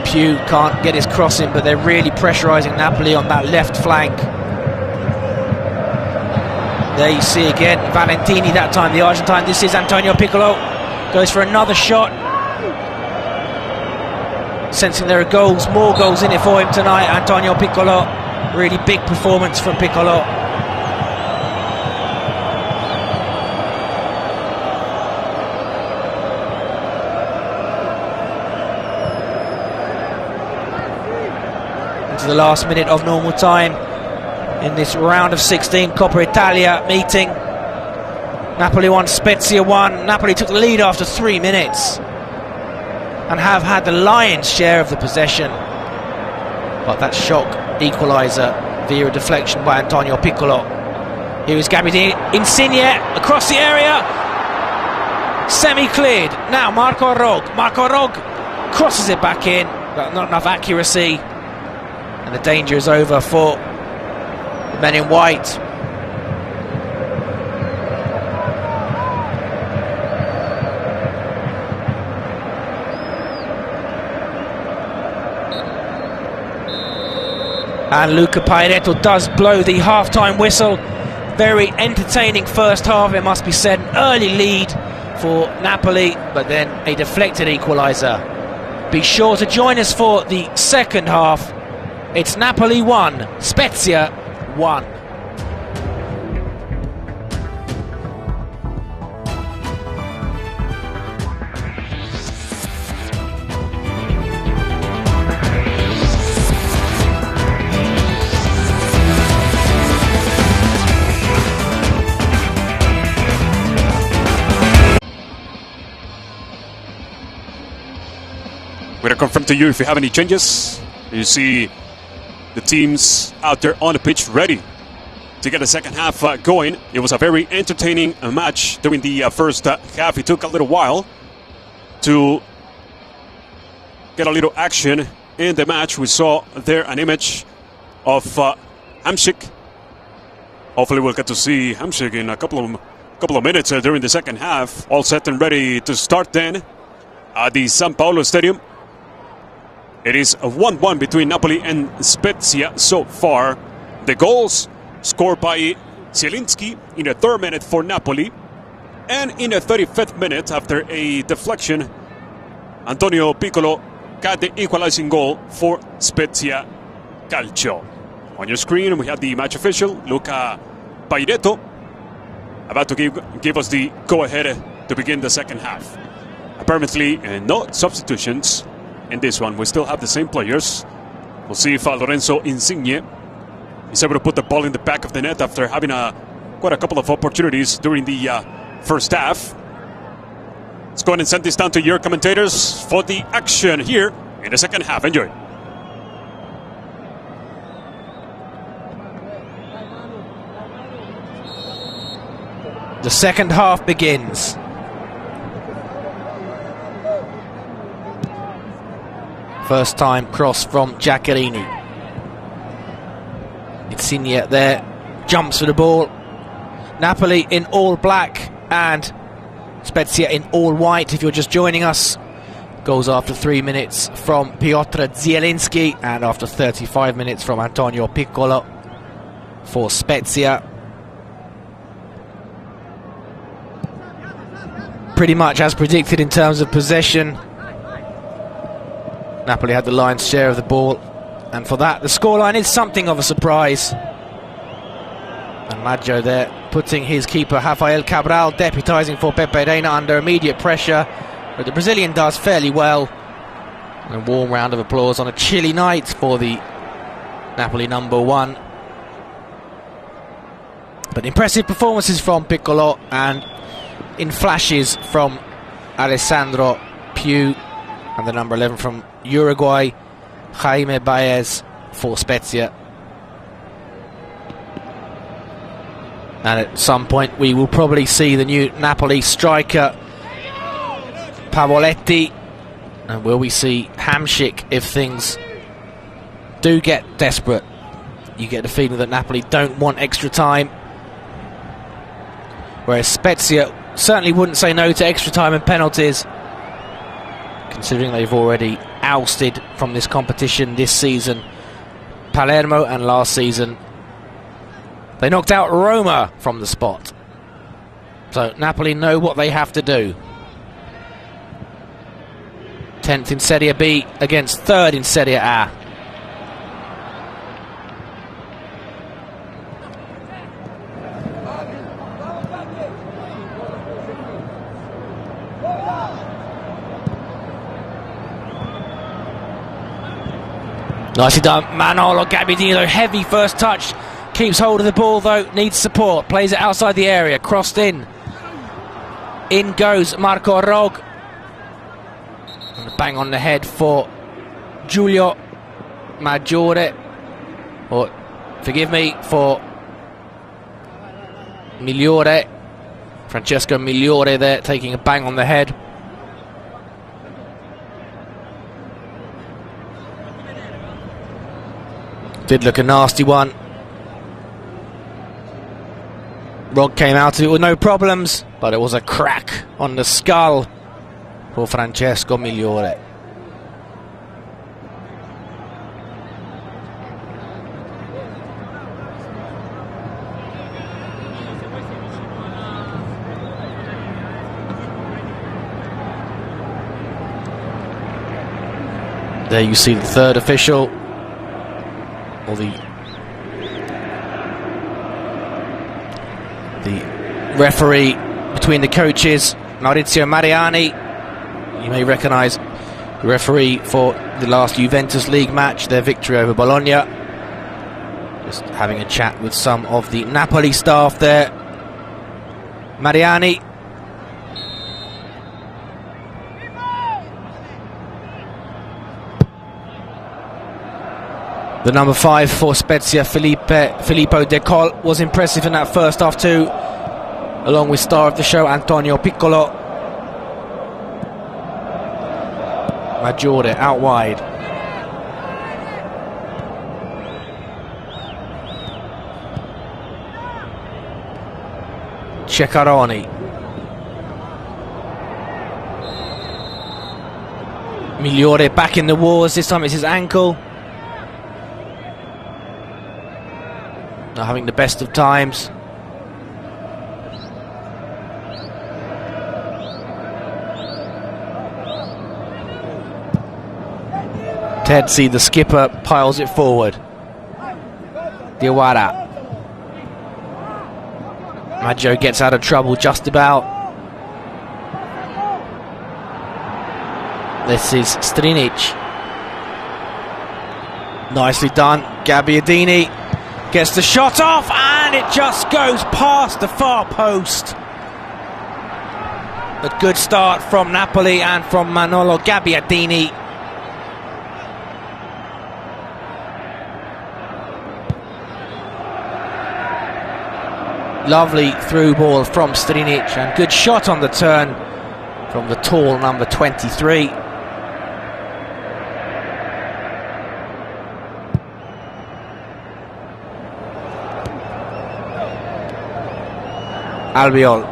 Pugh can't get his cross in, but they're really pressurising Napoli on that left flank. There you see again Valentini, that time the Argentine. This is Antonio Piccolo, goes for another shot, sensing there are goals, more goals in it for him tonight. Antonio Piccolo, really big performance from Piccolo. The last minute of normal time in this round of 16 Coppa Italia meeting. Napoli 1, Spezia 1. Napoli took the lead after 3 minutes and have had the lion's share of the possession, but that shock equaliser via a deflection by Antonio Piccolo. Here is Gabbiadini, Insigne across the area, semi-cleared. Now Marco Rog crosses it back in, but not enough accuracy. And the danger is over for the men in white. And Luca Pairetto does blow the half-time whistle. Very entertaining first half, it must be said. An early lead for Napoli, but then a deflected equaliser. Be sure to join us for the second half. It's Napoli 1, Spezia 1. We're going to confirm to you if you have any changes. You see the teams out there on the pitch ready to get the second half going. It was a very entertaining match during the first half. It took a little while to get a little action in the match. We saw there an image of Hamšík. Hopefully we'll get to see Hamšík in a couple of minutes during the second half. All set and ready to start then at the San Paolo Stadium. It is a 1-1 between Napoli and Spezia so far. The goals scored by Zielinski in the 3rd minute for Napoli, and in the 35th minute, after a deflection, Antonio Piccolo got the equalizing goal for Spezia Calcio. On your screen we have the match official, Luca Pairetto, about to give us the go-ahead to begin the second half. Apparently no substitutions in this one. We still have the same players. We'll see if Lorenzo Insigne is able to put the ball in the back of the net after having quite a couple of opportunities during the first half. Let's go ahead and send this down to your commentators for the action here in the second half. Enjoy. The second half begins. First time cross from Giaccherini. Insigne there, jumps for the ball. Napoli in all black and Spezia in all white, if you're just joining us. Goals after 3 minutes from Piotr Zielinski and after 35 minutes from Antonio Piccolo for Spezia. pretty much as predicted in terms of possession. Napoli had the lion's share of the ball, and for that the scoreline is something of a surprise. And Maggio there putting his keeper Rafael Cabral, deputising for Pepe Reina under immediate pressure, but the Brazilian does fairly well. A warm round of applause on a chilly night for the Napoli number 1. But impressive performances from Piccolo, and in flashes from Alessandro Piu, and the number 11 from Uruguay, Jaime Baez for Spezia. And at some point we will probably see the new Napoli striker Pavoletti, and will we see Hamšík if things do get desperate? You get the feeling that Napoli don't want extra time, whereas Spezia certainly wouldn't say no to extra time and penalties, considering they've already ousted from this competition this season Palermo, and last season they knocked out Roma from the spot. So Napoli know what they have to do. 10th in Serie B against 3rd in Serie A. Nicely done, Manolo Gabbiadini, heavy first touch. Keeps hold of the ball though, needs support, plays it outside the area, crossed in. In goes Marco Rog. And a bang on the head for Giulio Maggiore. Or, forgive me, for Migliore. Francesco Migliore there, taking a bang on the head. Did look a nasty one. Rog came out of it with no problems, but it was a crack on the skull for Francesco Migliore. There you see the 3rd official, or the referee between the coaches, Maurizio Mariani. You may recognise the referee for the last Juventus League match, their victory over Bologna. Just having a chat with some of the Napoli staff there. Mariani. The number 5 for Spezia, Filippo De Col, was impressive in that first half too, along with star of the show Antonio Piccolo. Maggiore out wide. Ceccaroni. Migliore back in the wars, this time it's his ankle. Not having the best of times. Tedzi, the skipper, piles it forward. Diawara. Maggio gets out of trouble just about. This is Strinic. Nicely done. Gabbiadini gets the shot off, and it just goes past the far post. A good start from Napoli and from Manolo Gabbiadini. Lovely through ball from Strinic, and good shot on the turn from the tall number 23. Albiol.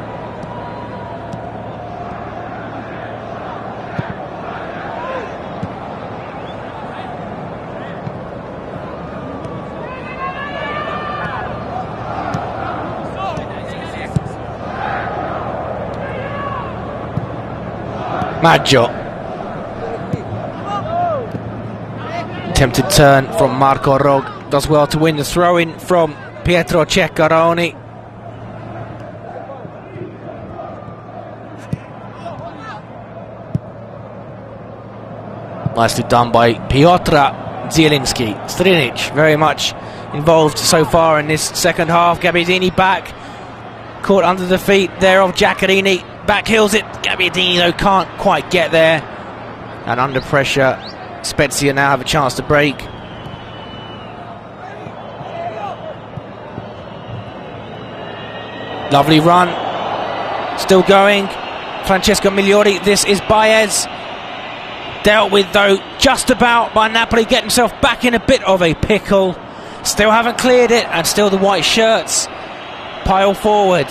Maggio. Tempted turn from Marco Rog. Does well to win the throw-in from Pietro Ceccaroni. Nicely done by Piotr Zielinski. Strinic very much involved so far in this second half. Gabbiadini back. Caught under the feet there of Giaccherini. Backhills it. Gabbiadini though can't quite get there. And under pressure, Spezia now have a chance to break. Lovely run. Still going. Francesco Migliori. This is Baez. Dealt with though just about by Napoli. Get himself back in a bit of a pickle. Still haven't cleared it, and still the white shirts pile forward.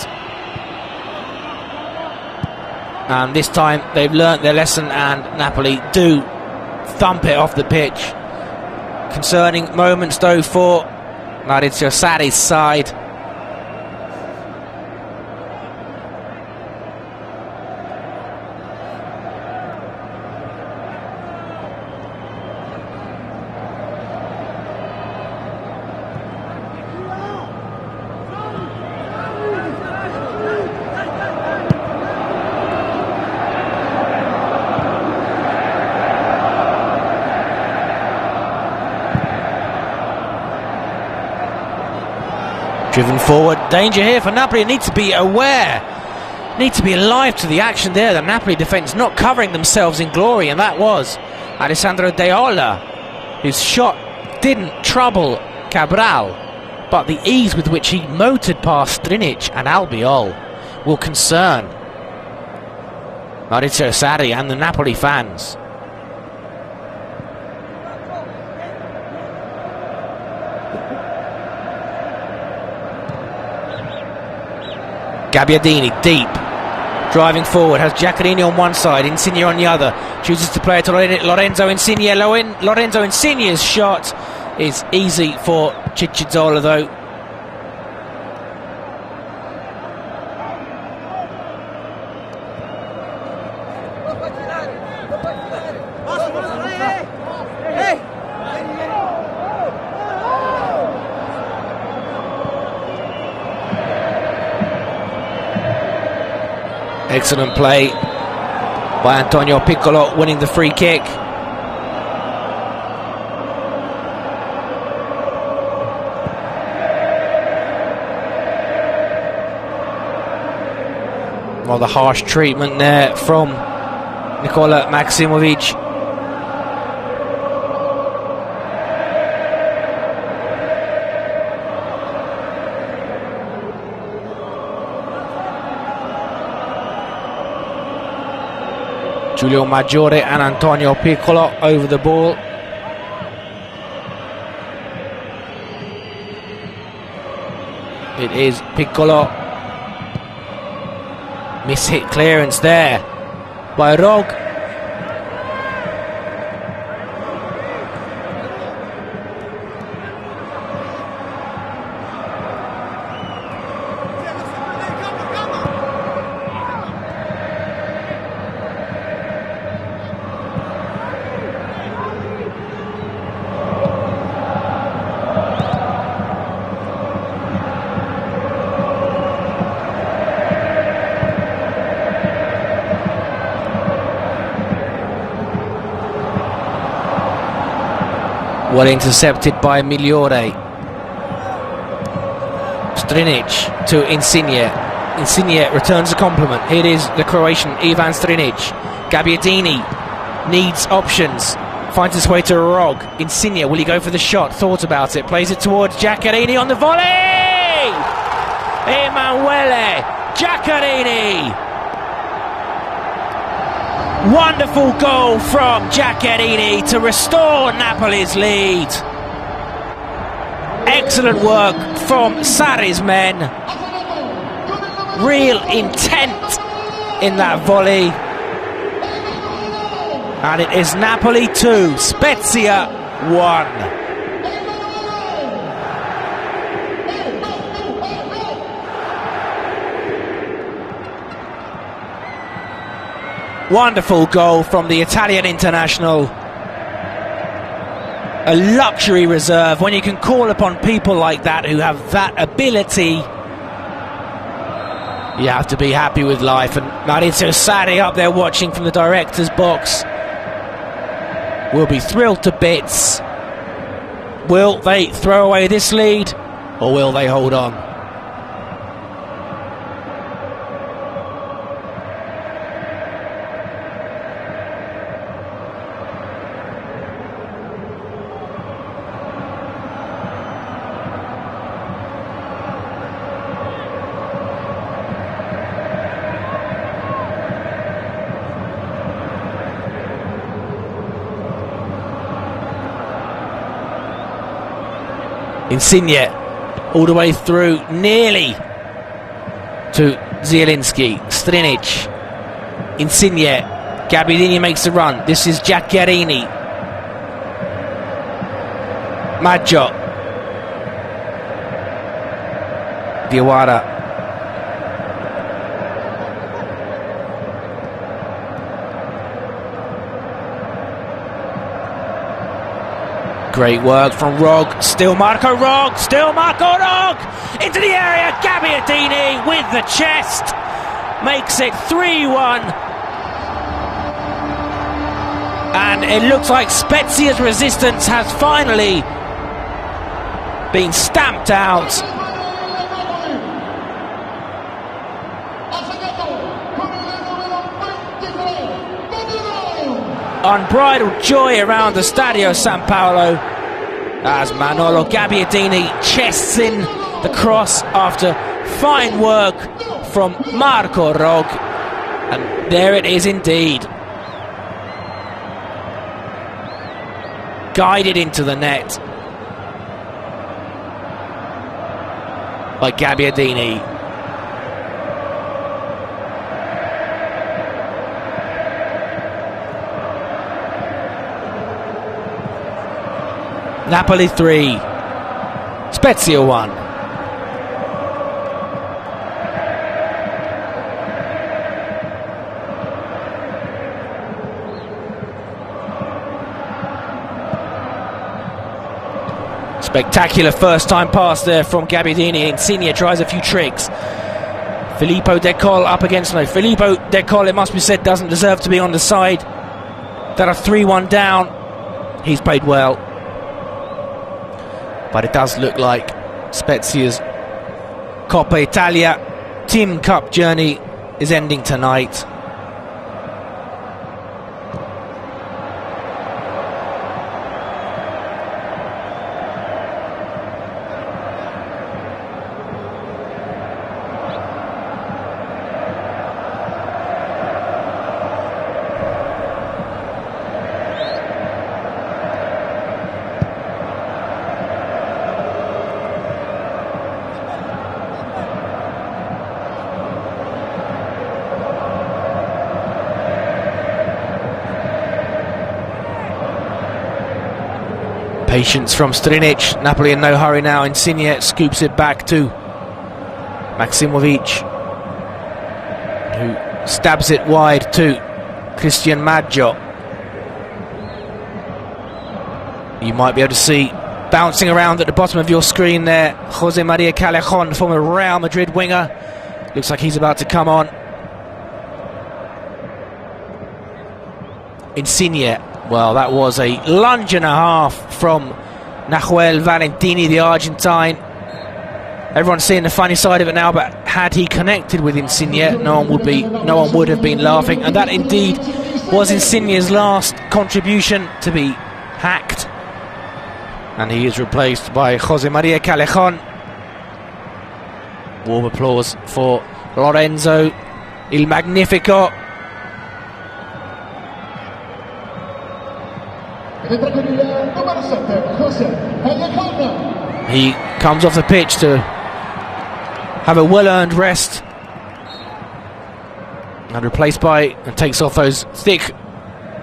And this time they've learnt their lesson, and Napoli do thump it off the pitch. Concerning moments though for Maurizio Sarri's side. Driven forward, danger here for Napoli. Need to be aware, need to be alive to the action there. The Napoli defence not covering themselves in glory, and that was Alessandro Deola, whose shot didn't trouble Cabral, but the ease with which he motored past Strinic and Albiol will concern Maurizio Sarri and the Napoli fans. Gabbiadini deep, driving forward, has Giaccherini on one side, Insigne on the other, chooses to play it to Lorenzo Insigne. Lorenzo Insigne's shot is easy for Ciccizola though. Excellent play by Antonio Piccolo, winning the free kick. Well, the harsh treatment there from Nikola Maksimovic. Giulio Maggiore and Antonio Piccolo over the ball. It is Piccolo. Miss-hit clearance there by Rog. Well intercepted by Migliore. Strinic to Insigne. Insigne returns the compliment. Here it is the Croatian Ivan Strinic. Gabbiadini needs options. Finds his way to Rog. Insigne, will he go for the shot? Thought about it. Plays it towards Giaccherini on the volley! Emanuele Giaccherini! Wonderful goal from Giaccherini to restore Napoli's lead. Excellent work from Sarri's men. Real intent in that volley. And it is Napoli 2, Spezia 1. Wonderful goal from the Italian international. A luxury reserve. When you can call upon people like that who have that ability, you have to be happy with life. And Maurizio Sarri up there watching from the director's box will be thrilled to bits. Will they throw away this lead, or will they hold on? Insigne all the way through, nearly to Zielinski. Strinic, Insigne, Gabbiadini makes the run. This is Giacchiarini. Maggio, Diawara, great work from Rog. Still Marco Rog. Into the area. Gabbiadini with the chest. Makes it 3-1. And it looks like Spezia's resistance has finally been stamped out. Unbridled joy around the Stadio San Paolo as Manolo Gabbiadini chests in the cross after fine work from Marco Rog, and there it is indeed, guided into the net by Gabbiadini. Napoli 3, Spezia 1. Spectacular first time pass there from Gabbiadini. Insigne tries a few tricks. Filippo De Col up against no. Filippo De Col, it must be said, doesn't deserve to be on the side that are 3-1 down. He's played well. But it does look like Spezia's Coppa Italia Team Cup journey is ending tonight. Patience from Strinic. Napoli in no hurry now. Insigne scoops it back to Maksimovic, who stabs it wide to Christian Maggio. You might be able to see bouncing around at the bottom of your screen there Jose Maria Callejon, former Real Madrid winger. Looks like he's about to come on. Insigne. Well, that was a lunge and a half from Nahuel Valentini, the Argentine. Everyone's seeing the funny side of it now, but had he connected with Insigne, no one would have been laughing. And that indeed was Insigne's last contribution to be hacked. And he is replaced by Jose Maria Callejon. Warm applause for Lorenzo Il Magnifico. He comes off the pitch to have a well-earned rest and replaced by, and takes off those thick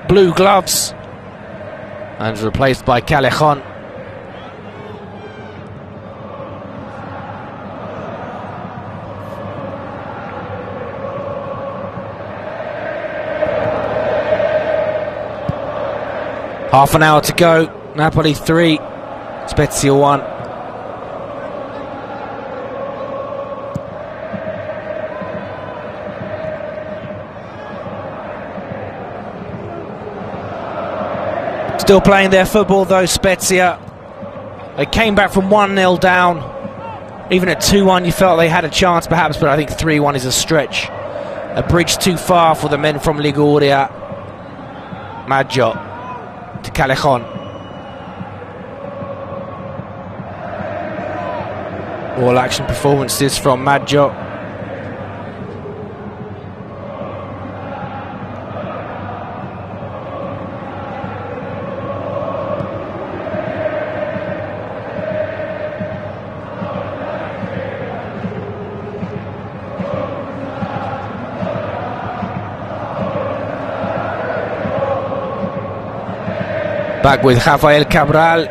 blue gloves and replaced by Callejon. Half an hour to go. Napoli 3, Spezia 1. Still playing their football though, Spezia. They came back from 1-0 down. Even at 2-1 you felt they had a chance perhaps, but I think 3-1 is a stretch. A bridge too far for the men from Liguria. Maggio to Callejon. All action performances from Maggio. Back with Rafael Cabral.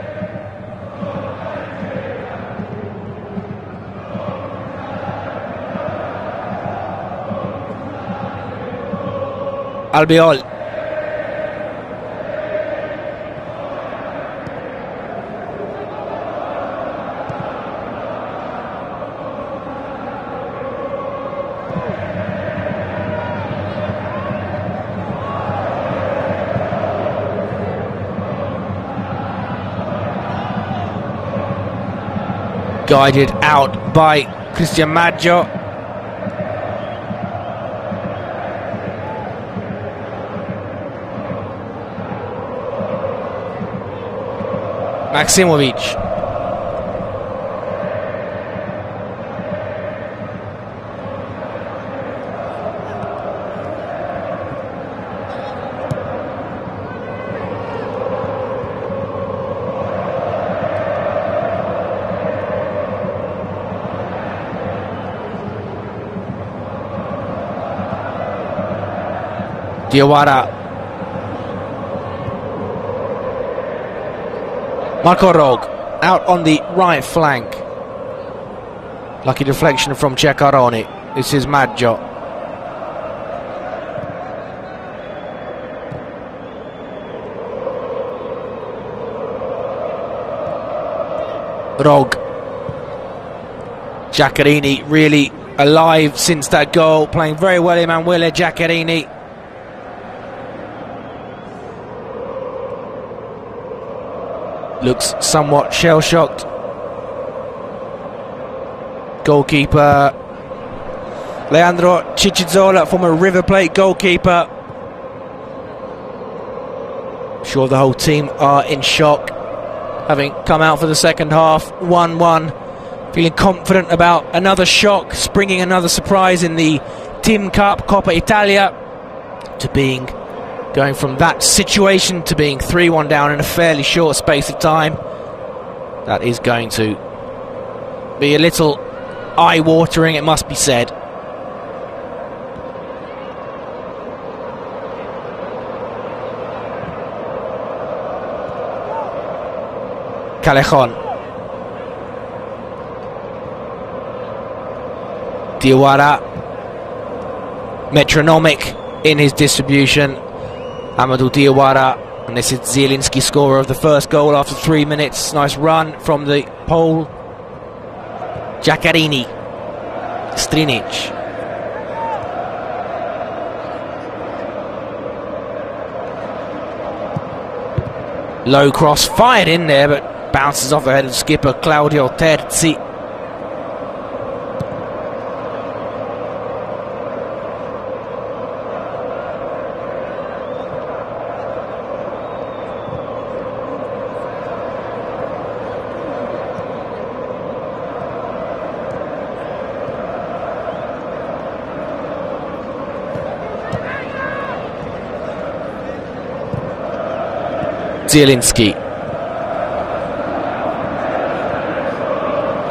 Albiol. Guided out by Cristian Maggio. Maksimovic. Diawara. Marco Rog out on the right flank. Lucky deflection from Ceccaroni. This is Maggio. Rog. Giaccherini really alive since that goal, playing very well, Emanuele Giaccherini. Looks somewhat shell-shocked. Goalkeeper Leandro Ciccizola, former River Plate goalkeeper. Sure the whole team are in shock, having come out for the second half 1-1, feeling confident about another shock, springing another surprise in the Team Cup, Coppa Italia, to going from that situation to being 3-1 down in a fairly short space of time. That is going to be a little eye-watering, it must be said. Callejon. Diawara, metronomic in his distribution. Amadou Diawara, and this is Zielinski, scorer of the first goal after 3 minutes. Nice run from the Pole. Giaccherini, Strinic. Low cross fired in there, but bounces off the head of skipper Claudio Terzi. Zielinski.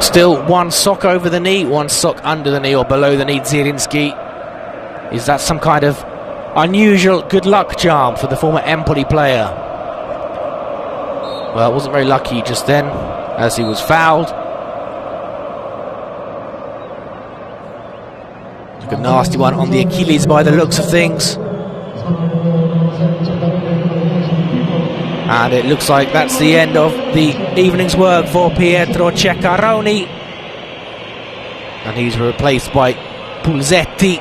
Still one sock over the knee, one sock under the knee or below the knee, Zielinski. Is that some kind of unusual good luck charm for the former Empoli player? Well, it wasn't very lucky just then, as he was fouled. Took a nasty one on the Achilles by the looks of things. And it looks like that's the end of the evening's work for Pietro Ceccaroni. And he's replaced by Pulsetti.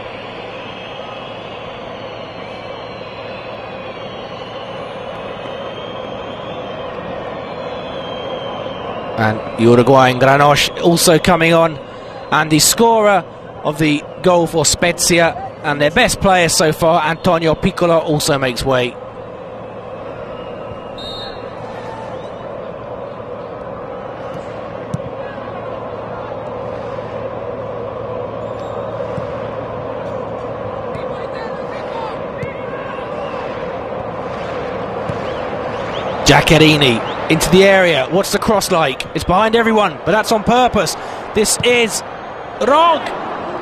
And Uruguayan Granosh also coming on. And the scorer of the goal for Spezia and their best player so far, Antonio Piccolo, also makes way. Giaccherini into the area. What's the cross like? It's behind everyone, but that's on purpose. This is Rog,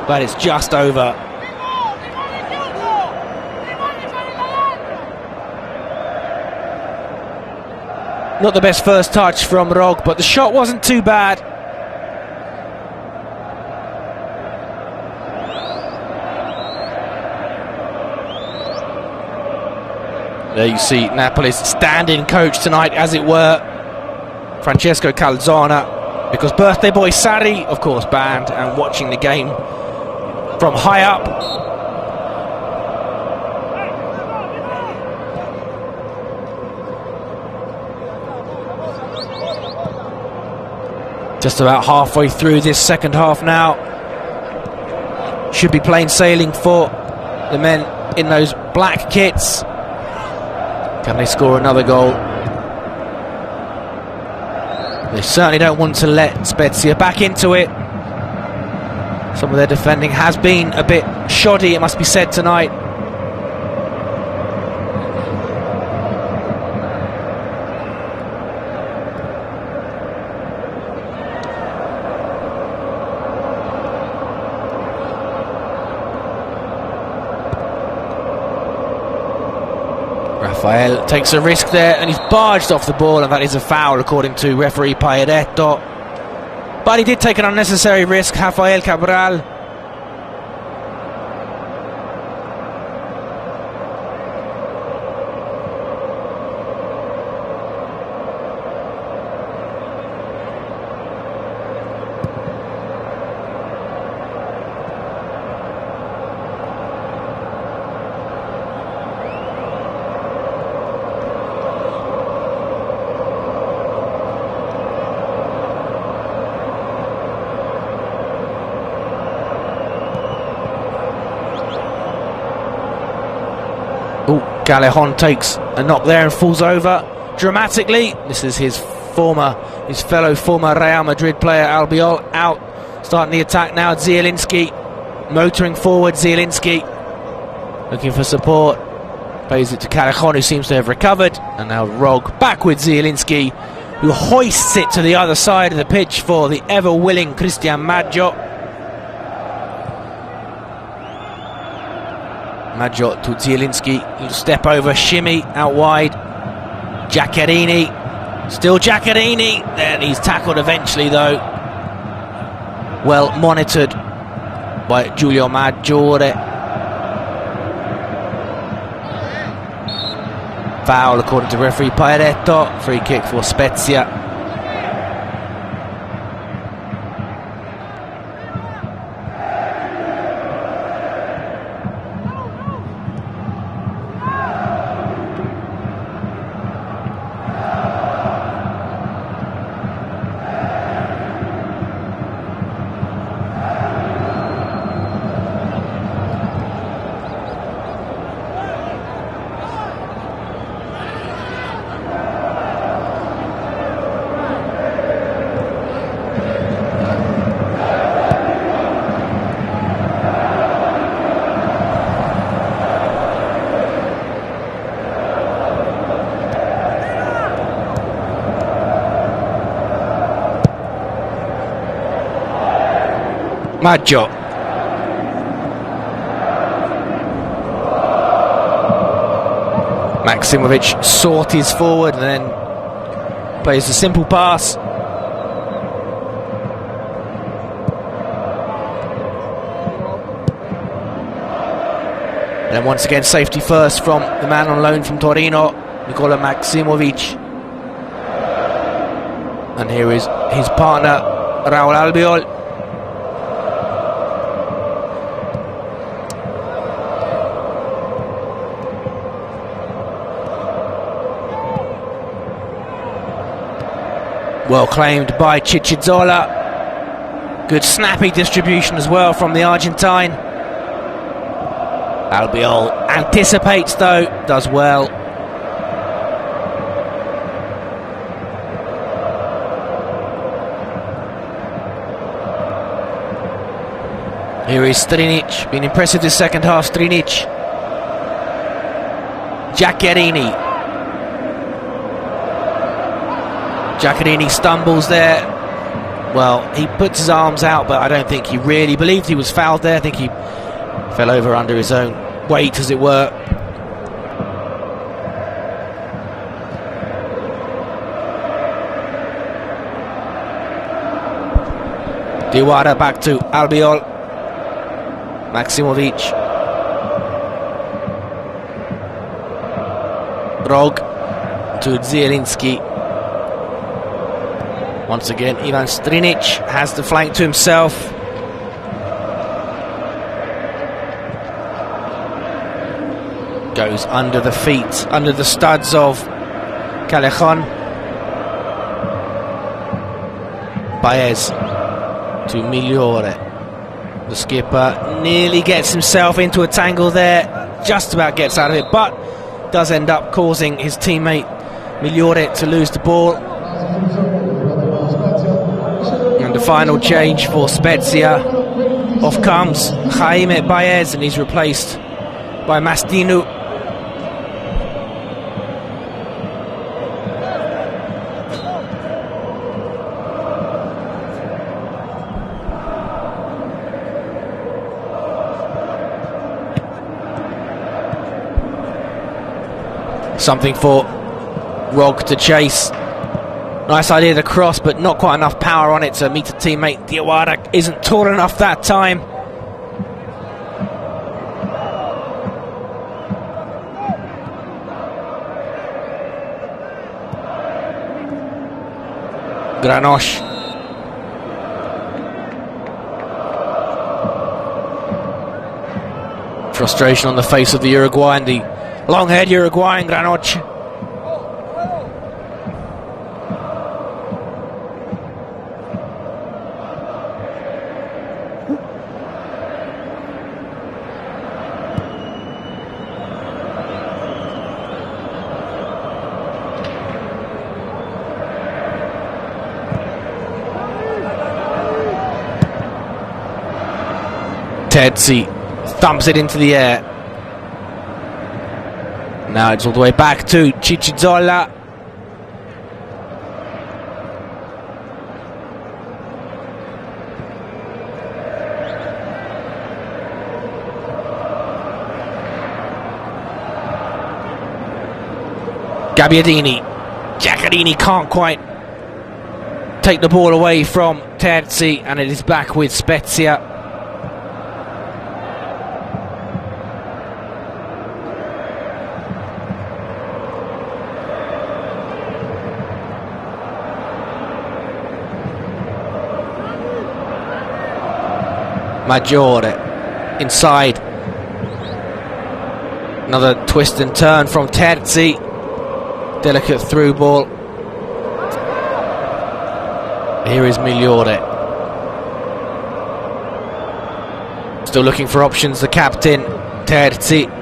but it's just over. Not the best first touch from Rog, but the shot wasn't too bad. There you see Napoli's stand-in coach tonight, as it were, Francesco Calzona, because birthday boy Sarri, of course, banned and watching the game from high up. Just about halfway through this second half now. Should be plain sailing for the men in those black kits. Can they score another goal? They certainly don't want to let Spezia back into it. Some of their defending has been a bit shoddy, it must be said, tonight. Rafael takes a risk there and he's barged off the ball, and that is a foul according to referee Paedetto. But he did take an unnecessary risk, Rafael Cabral. Gallejon takes a knock there and falls over dramatically. This is his fellow former Real Madrid player Albiol out, starting the attack now. Zielinski motoring forward. Zielinski looking for support, plays it to Gallejon, who seems to have recovered, and now Rog back with Zielinski, who hoists it to the other side of the pitch for the ever willing Cristian Maggio. Maggio to Zielinski, he'll step over, shimmy out wide. Giaccherini, still Giaccherini, then he's tackled eventually though. Well monitored by Giulio Maggiore. Foul according to referee Paedetto, free kick for Spezia. Maggio. Maksimovic sorties forward and then plays a simple pass. And then once again safety first from the man on loan from Torino, Nikola Maksimovic. And here is his partner, Raul Albiol. Well claimed by Chichizola. Good snappy distribution as well from the Argentine. Albiol anticipates though, does well. Here is Strinic, been impressive this second half, Strinic. Giaccherini stumbles there. Well, he puts his arms out, but I don't think he really believed he was fouled there. I think he fell over under his own weight, as it were. Diawara back to Albiol. Maksimovic. Rog to Zielinski. Once again, Ivan Strinic has the flank to himself. Goes under the feet, under the studs of Callejon. Baez to Migliore. The skipper nearly gets himself into a tangle there, just about gets out of it, but does end up causing his teammate Migliore to lose the ball. And the final change for Spezia. Off comes Jaime Baez and he's replaced by Mastinu. Something for Rog to chase. Nice idea to cross, but not quite enough power on it to meet a teammate. Diawara isn't tall enough that time. Granosh. Frustration on the face of the Uruguayan, the long-haired Uruguayan Granoch. Terzi thumps it into the air. Now it's all the way back to Chichizola. Gabbiadini. Giaccherini can't quite take the ball away from Terzi, and it is back with Spezia. Maggiore inside. Another twist and turn from Terzi. Delicate through ball. Here is Migliore. Still looking for options, the captain, Terzi.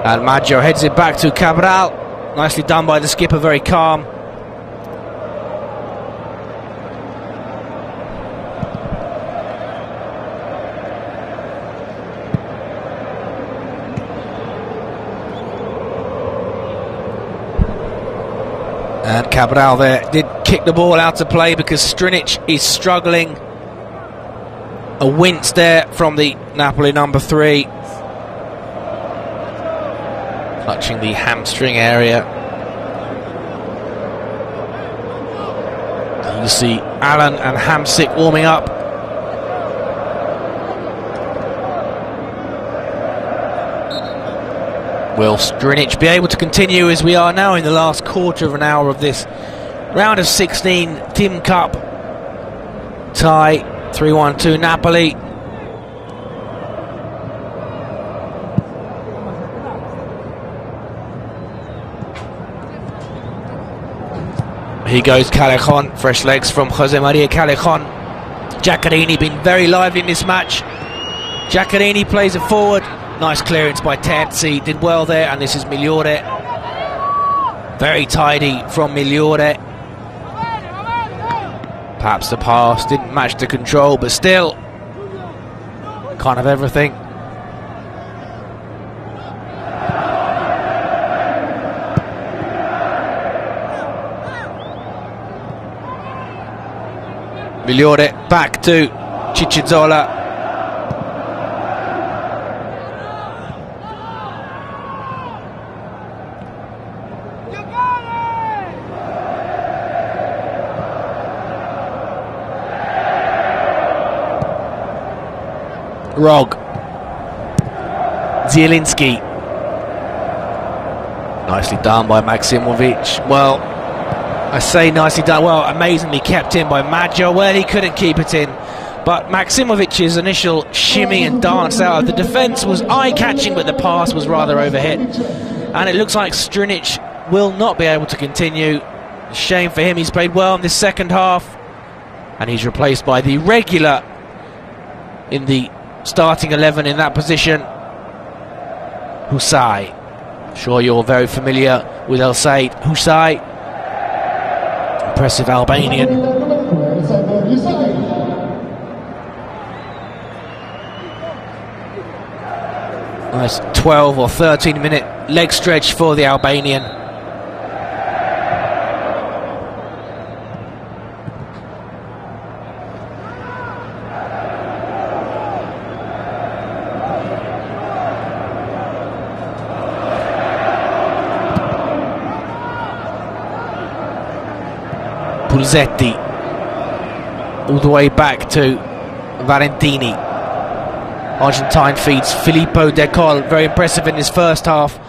And Maggio heads it back to Cabral. Nicely done by the skipper, very calm. And Cabral there did kick the ball out of play because Strinic is struggling. A wince there from the Napoli number 3. Clutching the hamstring area. to see Allen and Hamsik warming up. Will Strinic be able to continue as we are now in the last quarter of an hour of this round of 16 Team Cup tie? 3-1 Napoli. Here goes Callejon, fresh legs from Jose Maria Callejon. Giaccherini been very lively in this match. Giaccherini plays it forward. Nice clearance by Terzi, did well there, and this is Migliore. Very tidy from Migliore. Perhaps the pass didn't match the control, but still, kind of everything. Migliore back to Ciccizola. Rog. Zielinski. Nicely done by Maksimovic. Well, I say nicely done. Well, amazingly kept in by Maggio. Well, he couldn't keep it in. But Maksimovic's initial shimmy and dance out of the defence was eye-catching, but the pass was rather overhit. And it looks like Strinic will not be able to continue. Shame for him. He's played well in this second half. And he's replaced by the regular in the starting 11 in that position, Husai. Sure you're very familiar with El Said Husai. Impressive Albanian. Nice 12 or 13 minute leg stretch for the Albanian. Pulsetti all the way back to Valentini. Argentine feeds Filippo De Col, very impressive in his first half,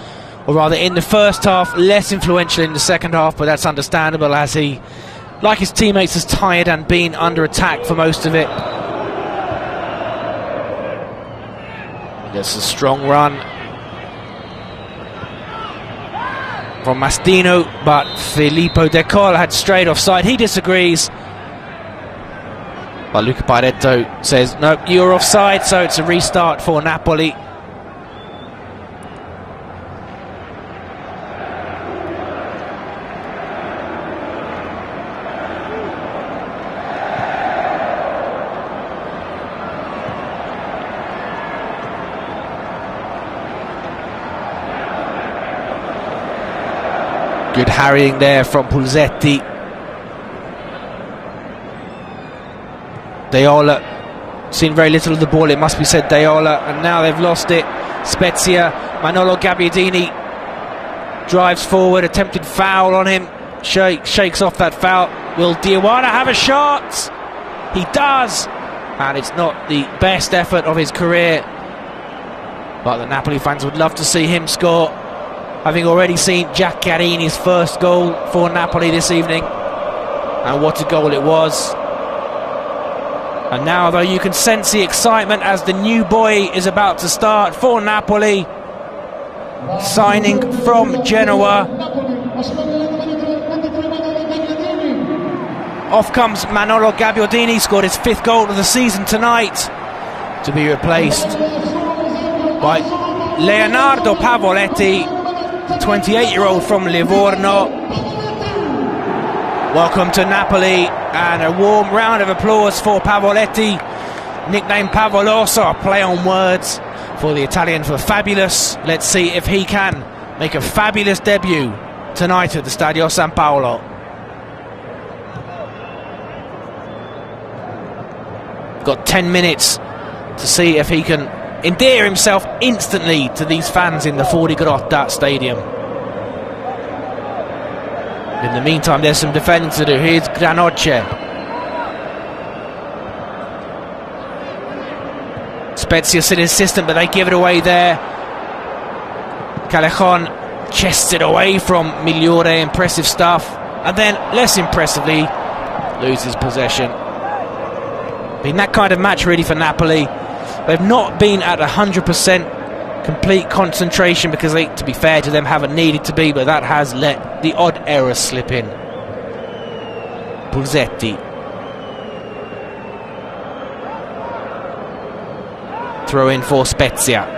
or rather in the first half, less influential in the second half, but that's understandable as he, like his teammates, is tired and been under attack for most of it. Gets a strong run from Mastino, but Filippo De Col had straight offside. He disagrees, but Luca Pareto says no, you're offside, so it's a restart for Napoli. Good harrying there from Pulsetti. Deola seen very little of the ball, it must be said, Deola, and now they've lost it. Spezia, Manolo Gabbiadini drives forward, attempted foul on him, shakes off that foul. Will Diawara have a shot? He does, and it's not the best effort of his career, but the Napoli fans would love to see him score, having already seen Giaccherini's first goal for Napoli this evening, and what a goal it was. And now, though, you can sense the excitement as the new boy is about to start for Napoli, signing from Genoa. Off comes Manolo Gabbiadini, scored his 5th goal of the season tonight, to be replaced by Leonardo Pavoletti, the 28-year-old from Livorno. Welcome to Napoli, and a warm round of applause for Pavoletti, nicknamed Pavoloso, a play on words for the Italian for fabulous. Let's see if he can make a fabulous debut tonight at the Stadio San Paolo. Got 10 minutes to see if he can endear himself instantly to these fans in the Fuorigrotta stadium. In the meantime, there's some defending to do. Here's Granoche. Spezia still insistent, but they give it away there. Callejon chests it away from Migliore, impressive stuff, and then less impressively loses possession. Been that kind of match really for Napoli. They've not been at 100% complete concentration because they, to be fair to them, haven't needed to be, but that has let the odd error slip in. Pulsetti. Throw in for Spezia.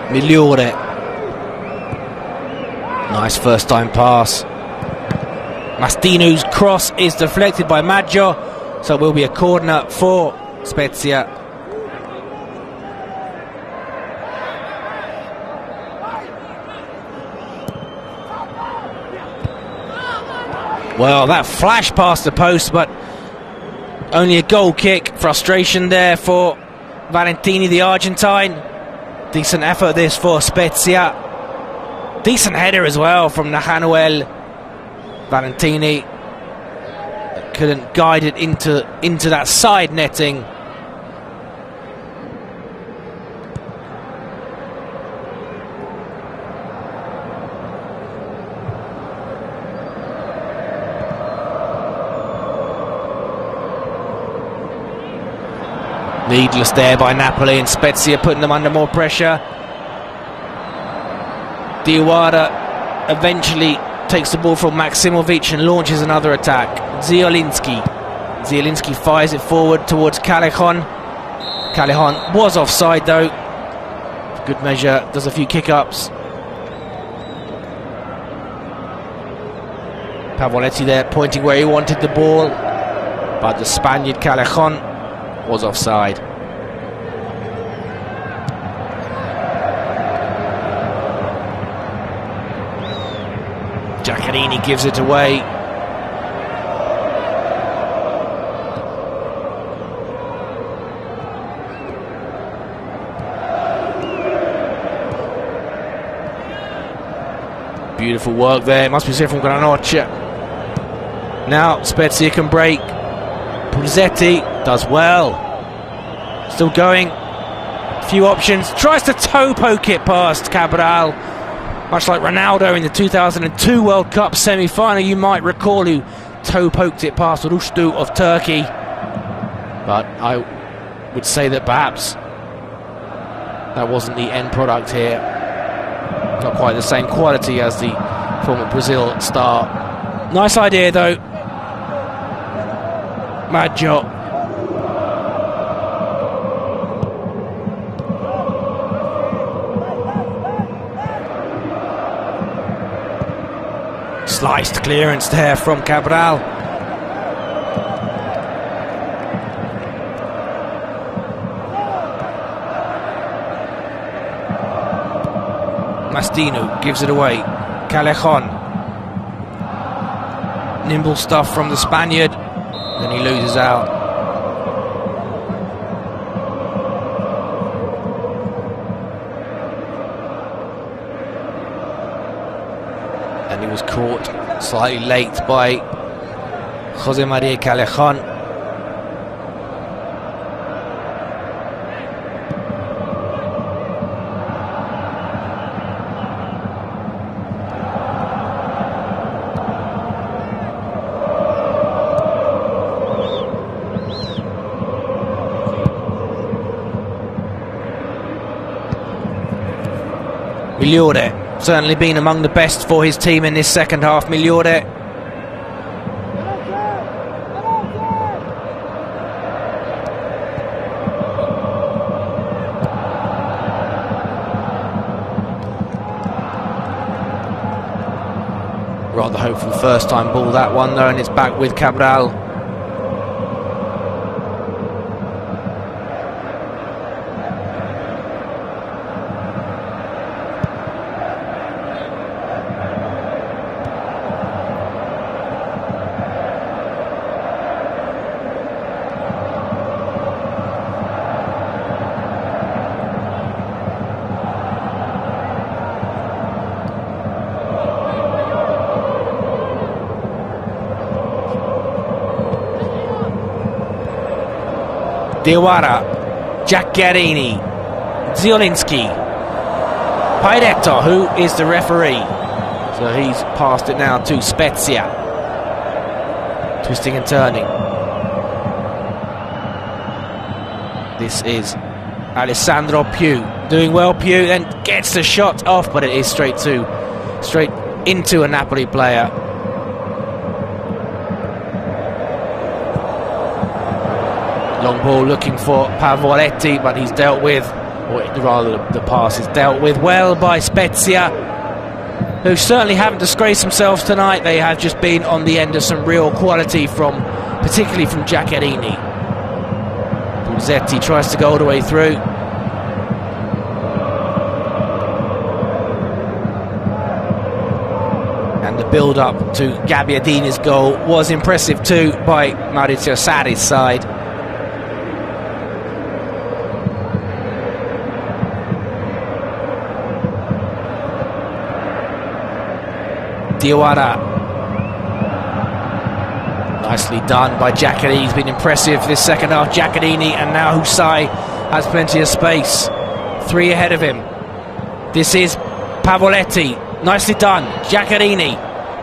Migliore. Nice first time pass. Mastino's cross is deflected by Maggio, so it will be a corner for Spezia. Well, that flash past the post, but only a goal kick. Frustration there for Valentini, the Argentine. Decent effort this for Spezia. Decent header as well from Nahanuel. Valentini couldn't guide it into that side netting. Needless there by Napoli, and Spezia putting them under more pressure. Diawara eventually takes the ball from Maksimovic and launches another attack. Zielinski fires it forward towards Callejon. Callejon was offside though. Good measure, does a few kick-ups. Pavoletti there pointing where he wanted the ball, but the Spaniard Callejon was offside. Giaccherini gives it away. Beautiful work there, must be said from Granocchia. Now Spezia can break. Pulsetti does well. Still going. Few options. Tries to toe poke it past Cabral. Much like Ronaldo in the 2002 World Cup semi-final, you might recall, who toe poked it past Rushdu of Turkey. But I would say that perhaps that wasn't the end product here. Not quite the same quality as the former Brazil star. Nice idea though. Maggio. Sliced clearance there from Cabral. Mastino gives it away. Callejon. Nimble stuff from the Spaniard. Then he loses out. And he was caught slightly late by Jose Maria Callejon. Migliore, certainly been among the best for his team in this second half. Migliore. Rather hopeful first time ball that one though, and it's back with Cabral. Diawara, Giaccherini, Zielinski, Paidetto, who is the referee. So he's passed it now to Spezia. Twisting and turning. This is Alessandro Piu. Doing well, Piu then gets the shot off, but it is straight into a Napoli player. Long ball looking for Pavoletti, but he's dealt with, or rather the pass is dealt with well by Spezia, who certainly haven't disgraced themselves tonight. They have just been on the end of some real quality, particularly from Giaccherini. Puzzetti tries to go all the way through. And the build-up to Gabbiadini's goal was impressive too by Maurizio Sarri's side. Diawara. Nicely done by Giaccherini. He's been impressive this second half. Giaccherini, and now Husai has plenty of space. 3 ahead of him. This is Pavoletti. Nicely done. Giaccherini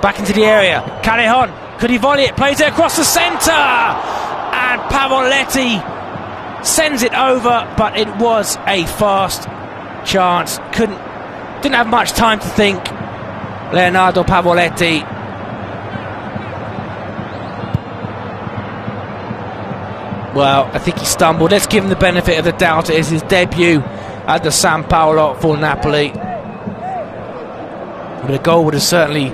back into the area. Callejon, could he volley it? Plays it across the centre, and Pavoletti sends it over, but it was a fast chance. Didn't have much time to think. Leonardo Pavoletti. Well, I think he stumbled. Let's give him the benefit of the doubt. It is his debut at the San Paolo for Napoli. But a goal would have certainly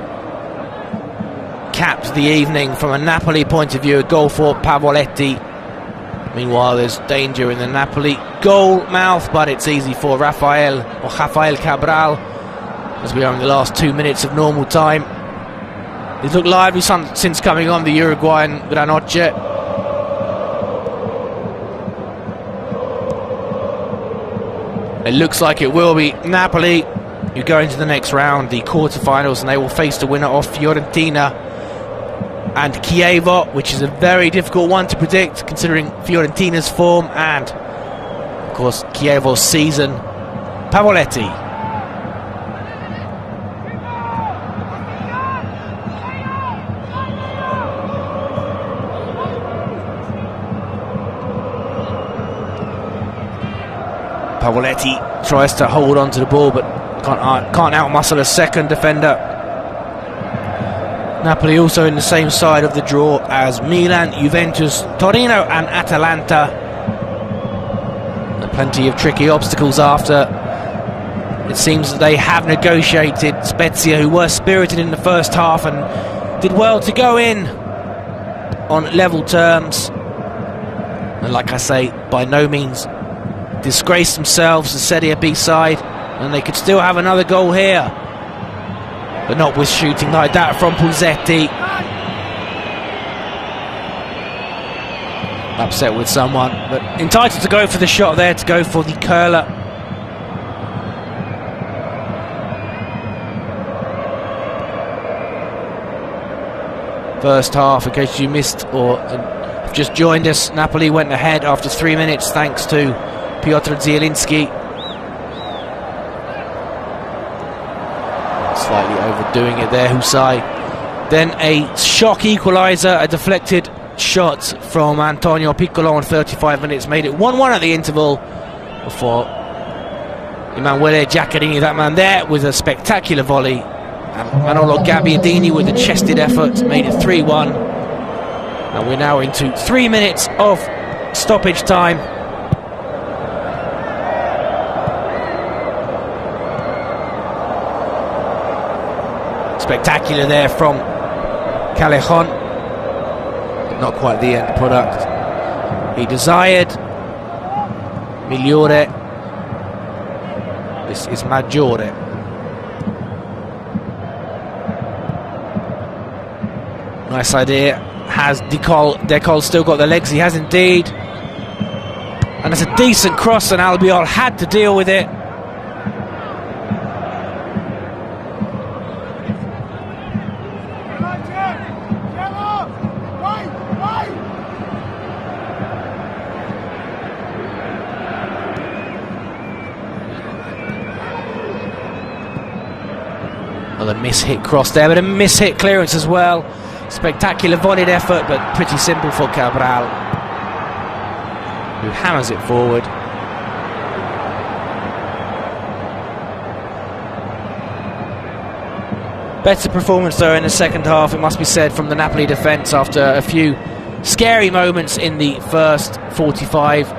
capped the evening from a Napoli point of view. A goal for Pavoletti. Meanwhile, there's danger in the Napoli goal mouth, but it's easy for Rafael Cabral, as we are in the last 2 minutes of normal time. He's looked lively since coming on, the Uruguayan Granoche. It looks like it will be Napoli who go into the next round, the quarterfinals, and they will face the winner of Fiorentina and Chievo, which is a very difficult one to predict considering Fiorentina's form and, of course, Chievo's season. Pavoletti. Pavoletti tries to hold on to the ball, but can't outmuscle a second defender. Napoli also in the same side of the draw as Milan, Juventus, Torino and Atalanta. Plenty of tricky obstacles after. It seems that they have negotiated. Spezia, who were spirited in the first half and did well to go in on level terms, and like I say, by no means disgraced themselves, the Serie B side, and they could still have another goal here, but not with shooting like that from Puzzetti. Upset with someone, but entitled to go for the shot there, to go for the curler. First half, in case you missed or have just joined us, Napoli went ahead after 3 minutes thanks to Piotr Zielinski. Slightly overdoing it there, Husai. Then a shock equaliser, a deflected shot from Antonio Piccolo on 35 minutes, made it 1-1 at the interval before Emanuele Giaccherini, that man there, with a spectacular volley. And Manolo Gabbiadini with a chested effort made it 3-1. And we're now into 3 minutes of stoppage time. Spectacular there from Callejon, but not quite the end product he desired. Migliore. This is Maggiore. Nice idea. Has Decol still got the legs? He has indeed. And it's a decent cross, and Albiol had to deal with it. Another miss-hit cross there, but a miss-hit clearance as well. Spectacular volleyed effort, but pretty simple for Cabral, who hammers it forward. Better performance though in the second half, it must be said, from the Napoli defence after a few scary moments in the first 45.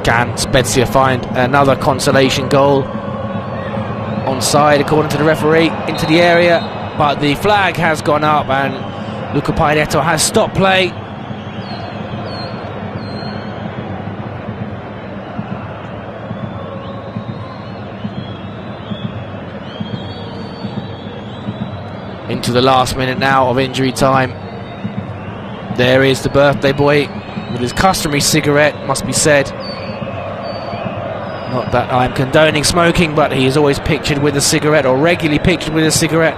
Can Spezia find another consolation goal? Onside according to the referee, into the area, but the flag has gone up and Luca Pairetto has stopped play. Into the last minute now of injury time. There is the birthday boy with his customary cigarette, must be said. Not that I'm condoning smoking, but he is always pictured with a cigarette, or regularly pictured with a cigarette.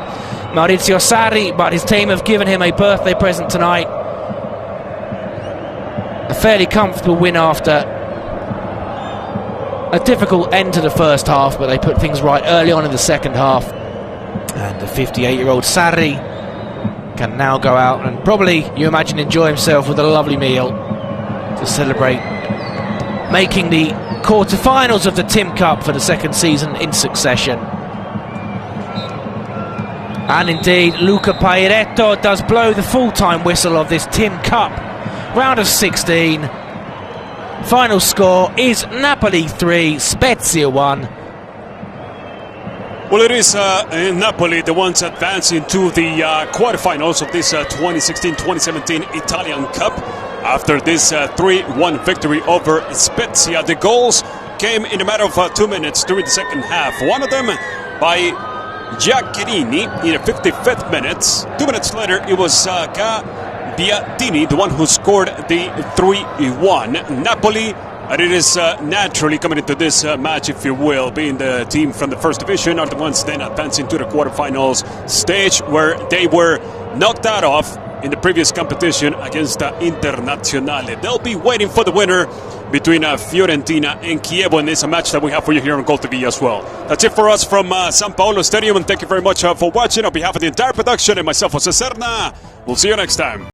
Maurizio Sarri, but his team have given him a birthday present tonight. A fairly comfortable win after a difficult end to the first half, but they put things right early on in the second half. And the 58-year-old Sarri can now go out and probably, you imagine, enjoy himself with a lovely meal to celebrate making the quarter-finals of the Tim Cup for the second season in succession. And indeed, Luca Pairetto does blow the full-time whistle of this Tim Cup round of 16. Final score is Napoli 3, Spezia 1. Well, it is Napoli, the ones advancing to the quarterfinals of this 2016-2017 Italian Cup. After this 3-1 victory over Spezia, the goals came in a matter of 2 minutes during the second half. One of them by Giaccherini in the 55th minute. 2 minutes later, it was Biadini, the one who scored the 3-1. Napoli, and it is naturally coming into this match, if you will, being the team from the first division, are the ones then advancing to the quarterfinals stage, where they were knocked out of in the previous competition against Internazionale. They'll be waiting for the winner between Fiorentina and Chievo, and it's a match that we have for you here on Goal TV as well. That's it for us from San Paolo Stadium, and thank you very much for watching. On behalf of the entire production and myself, Jose Serna, we'll see you next time.